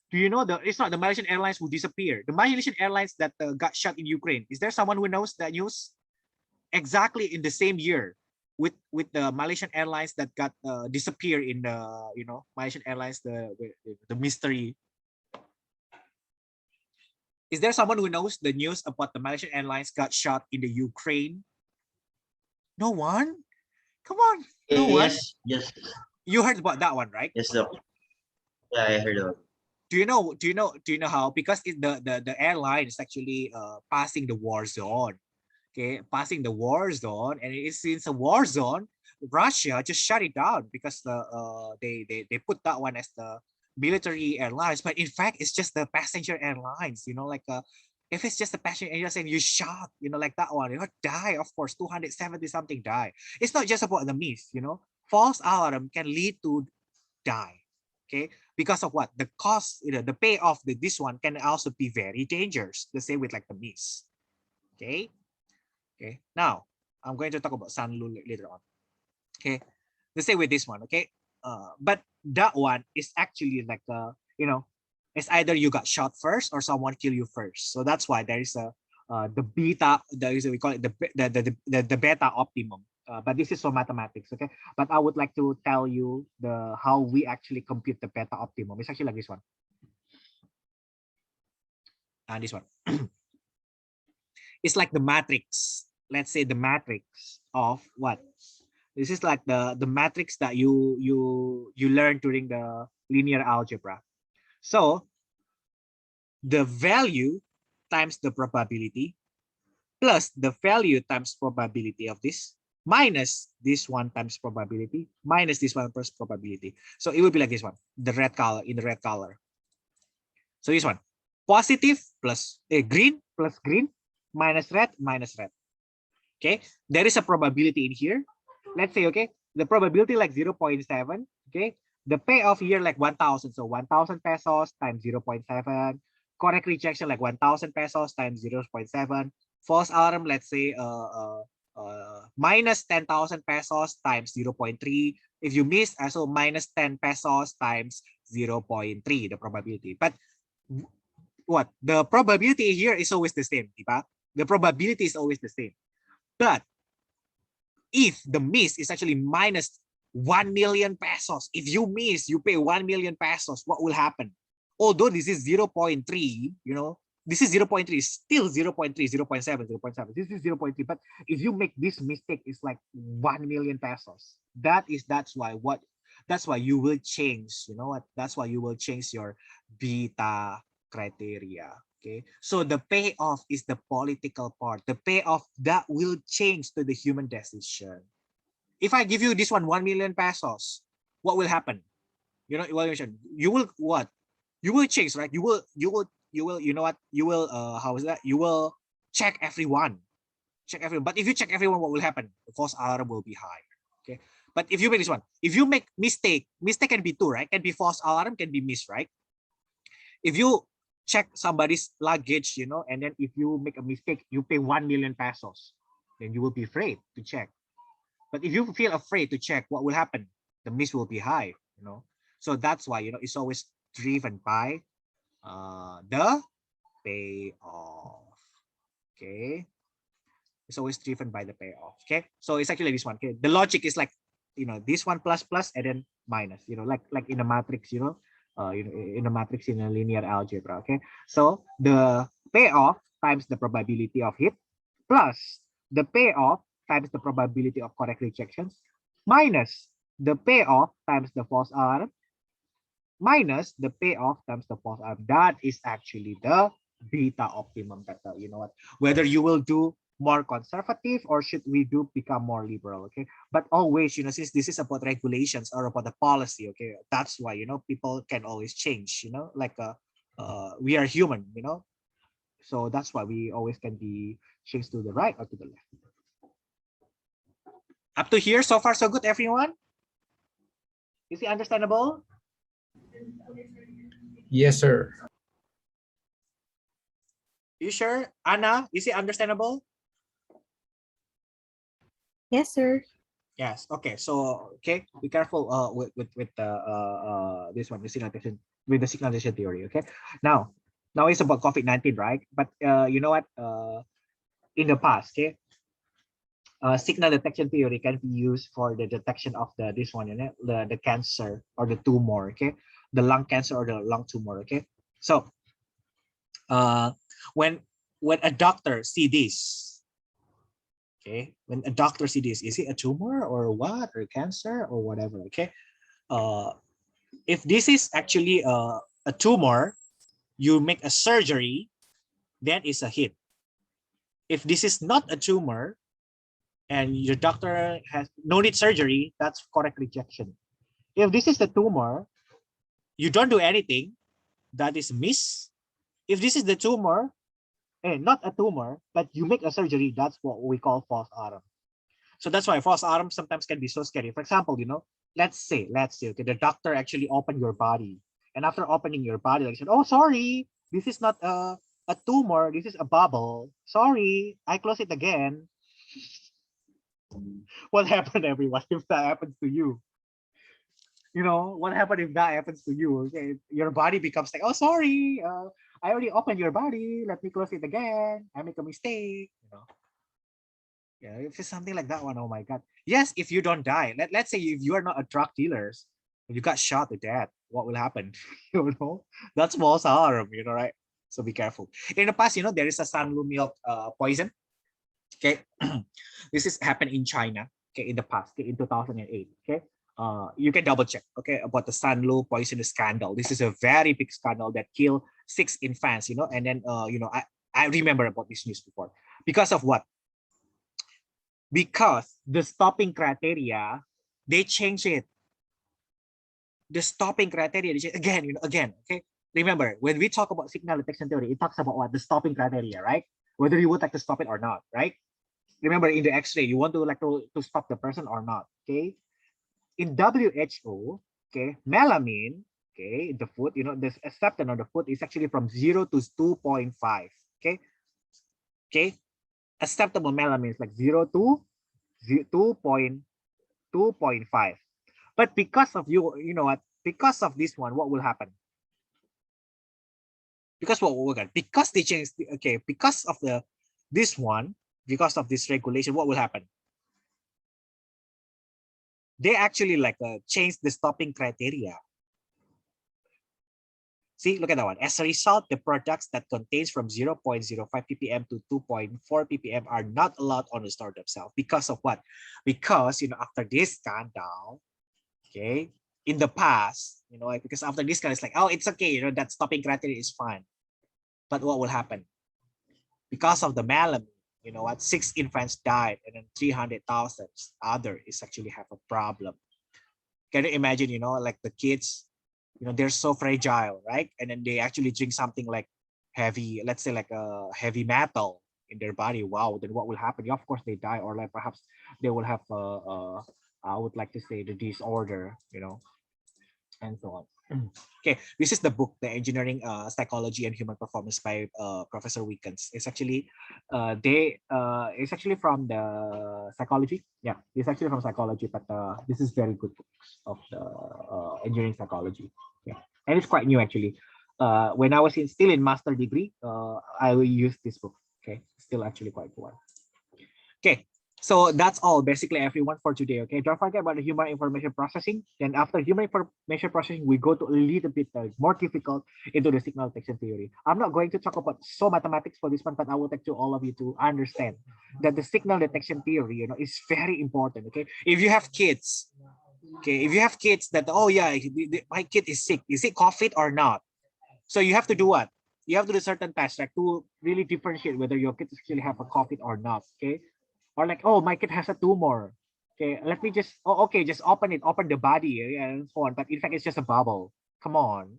Do you know it's not the Malaysian Airlines who disappeared? The Malaysian Airlines that got shot in Ukraine. Is there someone who knows that news? Exactly in the same year, with the Malaysian Airlines that got disappeared in the, you know, Malaysian Airlines, the mystery. Is there someone who knows the news about the Malaysian Airlines got shot in the Ukraine? No one? Come on, no one? Yes, yes, You heard about that one, right? yes, Doc. Yeah, I heard of it. Do you know how? Because the airline is actually passing the war zone. Okay, passing the war zone, and since a war zone, Russia just shut it down because they put that one as the military airlines, but in fact it's just the passenger airlines. Like if it's just a passenger airlines and you shot, like that one, die, of course, 270 something die. It's not just about the miss. False alarm can lead to die. Okay, because of what? The cost, the payoff, this one can also be very dangerous. The same with like the miss. Okay. Okay, now I'm going to talk about Sanlu later on. Okay, the same with this one. Okay, but that one is actually like it's either you got shot first or someone kill you first. So that's why there is the beta. There is we call it the beta optimum. But this is for mathematics. Okay, but I would like to tell you how we actually compute the beta optimum. It's actually like this one. And this one. It's like the matrix. Let's say the matrix of what? This is like the matrix that you learn during the linear algebra. So the value times the probability plus the value times probability of this minus this one times probability minus this one plus probability. So it will be like this one, the red color in the red color. So this one, positive plus green plus green minus red minus red. Okay, there is a probability in here. Let's say, okay, the probability like 0.7. Okay, the payoff here like 1,000. So 1,000 pesos times 0.7. Correct rejection like 1,000 pesos times 0.7. False alarm, let's say minus 10,000 pesos times 0.3. If you miss, also minus 10 pesos times 0.3, the probability. But what? The probability here is always the same, diba? The probability is always the same. But if the miss is actually minus 1 million pesos, if you miss, you pay 1 million pesos, what will happen? Although this is 0.3, this is 0.3, still 0.3, 0.7, 0.7. This is 0.3. But if you make this mistake, it's like 1 million pesos. That's why you will change, that's why you will change your beta criteria. Okay, so the payoff is the political part, the payoff that will change to the human decision. If I give you this one 1 million pesos, what will happen? You will what? You will change, right? You will how is that? You will check everyone. But if you check everyone, what will happen? The false alarm will be high. Okay, but if you make this one, if you make mistake can be two, right? Can be false alarm, can be miss, right? If you check somebody's luggage, and then if you make a mistake, you pay 1 million pesos, then you will be afraid to check. But if you feel afraid to check, what will happen? The miss will be high, So that's why, it's always driven by the payoff. Okay. It's always driven by the payoff. Okay. So it's actually this one. Okay. The logic is like, this one plus and then minus, like in a matrix, in a matrix in a linear algebra. Okay, so the payoff times the probability of hit plus the payoff times the probability of correct rejections minus the payoff times the false alarm minus the payoff times the false alarm. That is actually the beta optimum beta. Whether you will do more conservative or should we become more liberal? Okay, but always, since this is about regulations or about the policy, okay, that's why, people can always change, like we are human, so that's why we always can be changed to the right or to the left. Up to here, so far so good, everyone? Is it understandable? Yes, sir. You sure? Anna, is it understandable? Yes, sir. Yes. Okay. So be careful with this one, the signalization theory. Okay. Now it's about COVID-19, right? But you know what? In the past, okay, signal detection theory can be used for the detection of this one, the cancer or the tumor. Okay, the lung cancer or the lung tumor. Okay. So when a doctor see this, okay, when a doctor see this, is it a tumor or what, or cancer or whatever? Okay, if this is actually a tumor, you make a surgery, then it's a hit. If this is not a tumor and your doctor has no need surgery, that's correct rejection. If this is the tumor, you don't do anything, that is miss. If this is the tumor, and not a tumor, but you make a surgery, that's what we call false alarm. So that's why false alarm sometimes can be so scary. For example, you know, let's say, okay, the doctor actually opened your body, and after opening your body, they said, "Oh, sorry, this is not a tumor, this is a bubble. Sorry, I close it again." What happened, everyone, if that happens to you? You know, what happened if that happens to you? Okay, your body becomes like, "Oh, sorry, I already opened your body. Let me close it again. I make a mistake." You know, yeah, if it's something like that one, oh my God. Yes, if you don't die, let's say if you are not a drug dealer, and you got shot to death, what will happen? You know, that's false alarm, you know, right? So be careful. In the past, you know, there is a sunlu milk poison. Okay, this is happened in China. Okay, in the past, okay, in 2008. Okay, you can double check. Okay, about the sunlu poison scandal. This is a very big scandal that killed 6 infants. You know, and then you know, I remember about this news before. Because of what? Because the stopping criteria, they change it. The stopping criteria, again, you know, again, okay. Remember, when we talk about signal detection theory, it talks about what? The stopping criteria, right? Whether you would like to stop it or not, right? Remember, in the X-ray, you want to like to stop the person or not, okay? In WHO, okay, melamine, okay, the food, you know, this acceptance on the food is actually from 0 to 2.5, okay? Okay, acceptable melamine is like 0 to 2.5. But because of you know what? Because of this one, what will happen? Because what will happen? Because they changed, okay, because of this one, because of this regulation, what will happen? They actually like change the stopping criteria. See, look at that one. As a result, the products that contains from 0.05 ppm to 2.4 ppm are not allowed on the store themselves. Because of what? Because, you know, after this scandal, okay, in the past, you know, like, because after this scandal, it's like, oh, it's okay, you know, that stopping criteria is fine. But what will happen? Because of the melamine, you know what, 6 infants died, and then 300,000 other is actually have a problem. Can you imagine, you know, like the kids, you know, they're so fragile, right? And then they actually drink something like heavy, let's say like a heavy metal in their body. Wow, then what will happen? Yeah, of course they die, or like perhaps they will have I would like to say the disorder, you know, and so on. Okay, this is the book, The Engineering Psychology and Human Performance by Professor Wickens. It's actually it's actually from the psychology. Yeah, it's actually from psychology, but this is very good books of the engineering psychology. Yeah, and it's quite new actually. When I was still in master degree, I will use this book. Okay, still actually quite good one. Okay, so that's all basically everyone for today. Okay, don't forget about the human information processing. Then after human information processing, we go to a little bit more difficult into the signal detection theory. I'm not going to talk about so mathematics for this one, but I would like to all of you to understand that the signal detection theory, you know, is very important. Okay, if you have kids, okay, if you have kids that, oh yeah, my kid is sick, is it COVID or not? So you have to do what? You have to do certain tests like to really differentiate whether your kids actually have a COVID or not. Okay. Or like, oh, my kid has a tumor. Okay, let me just, oh, okay, just open the body and so on. But in fact, it's just a bubble. Come on,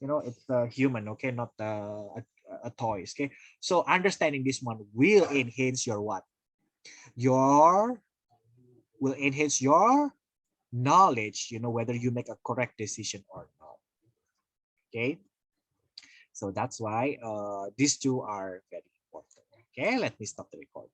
you know, it's a human, okay, not a toys. Okay, so understanding this one will enhance your what? Will enhance your knowledge. You know, whether you make a correct decision or not. Okay, so that's why these two are very important. Okay, let me stop the recording.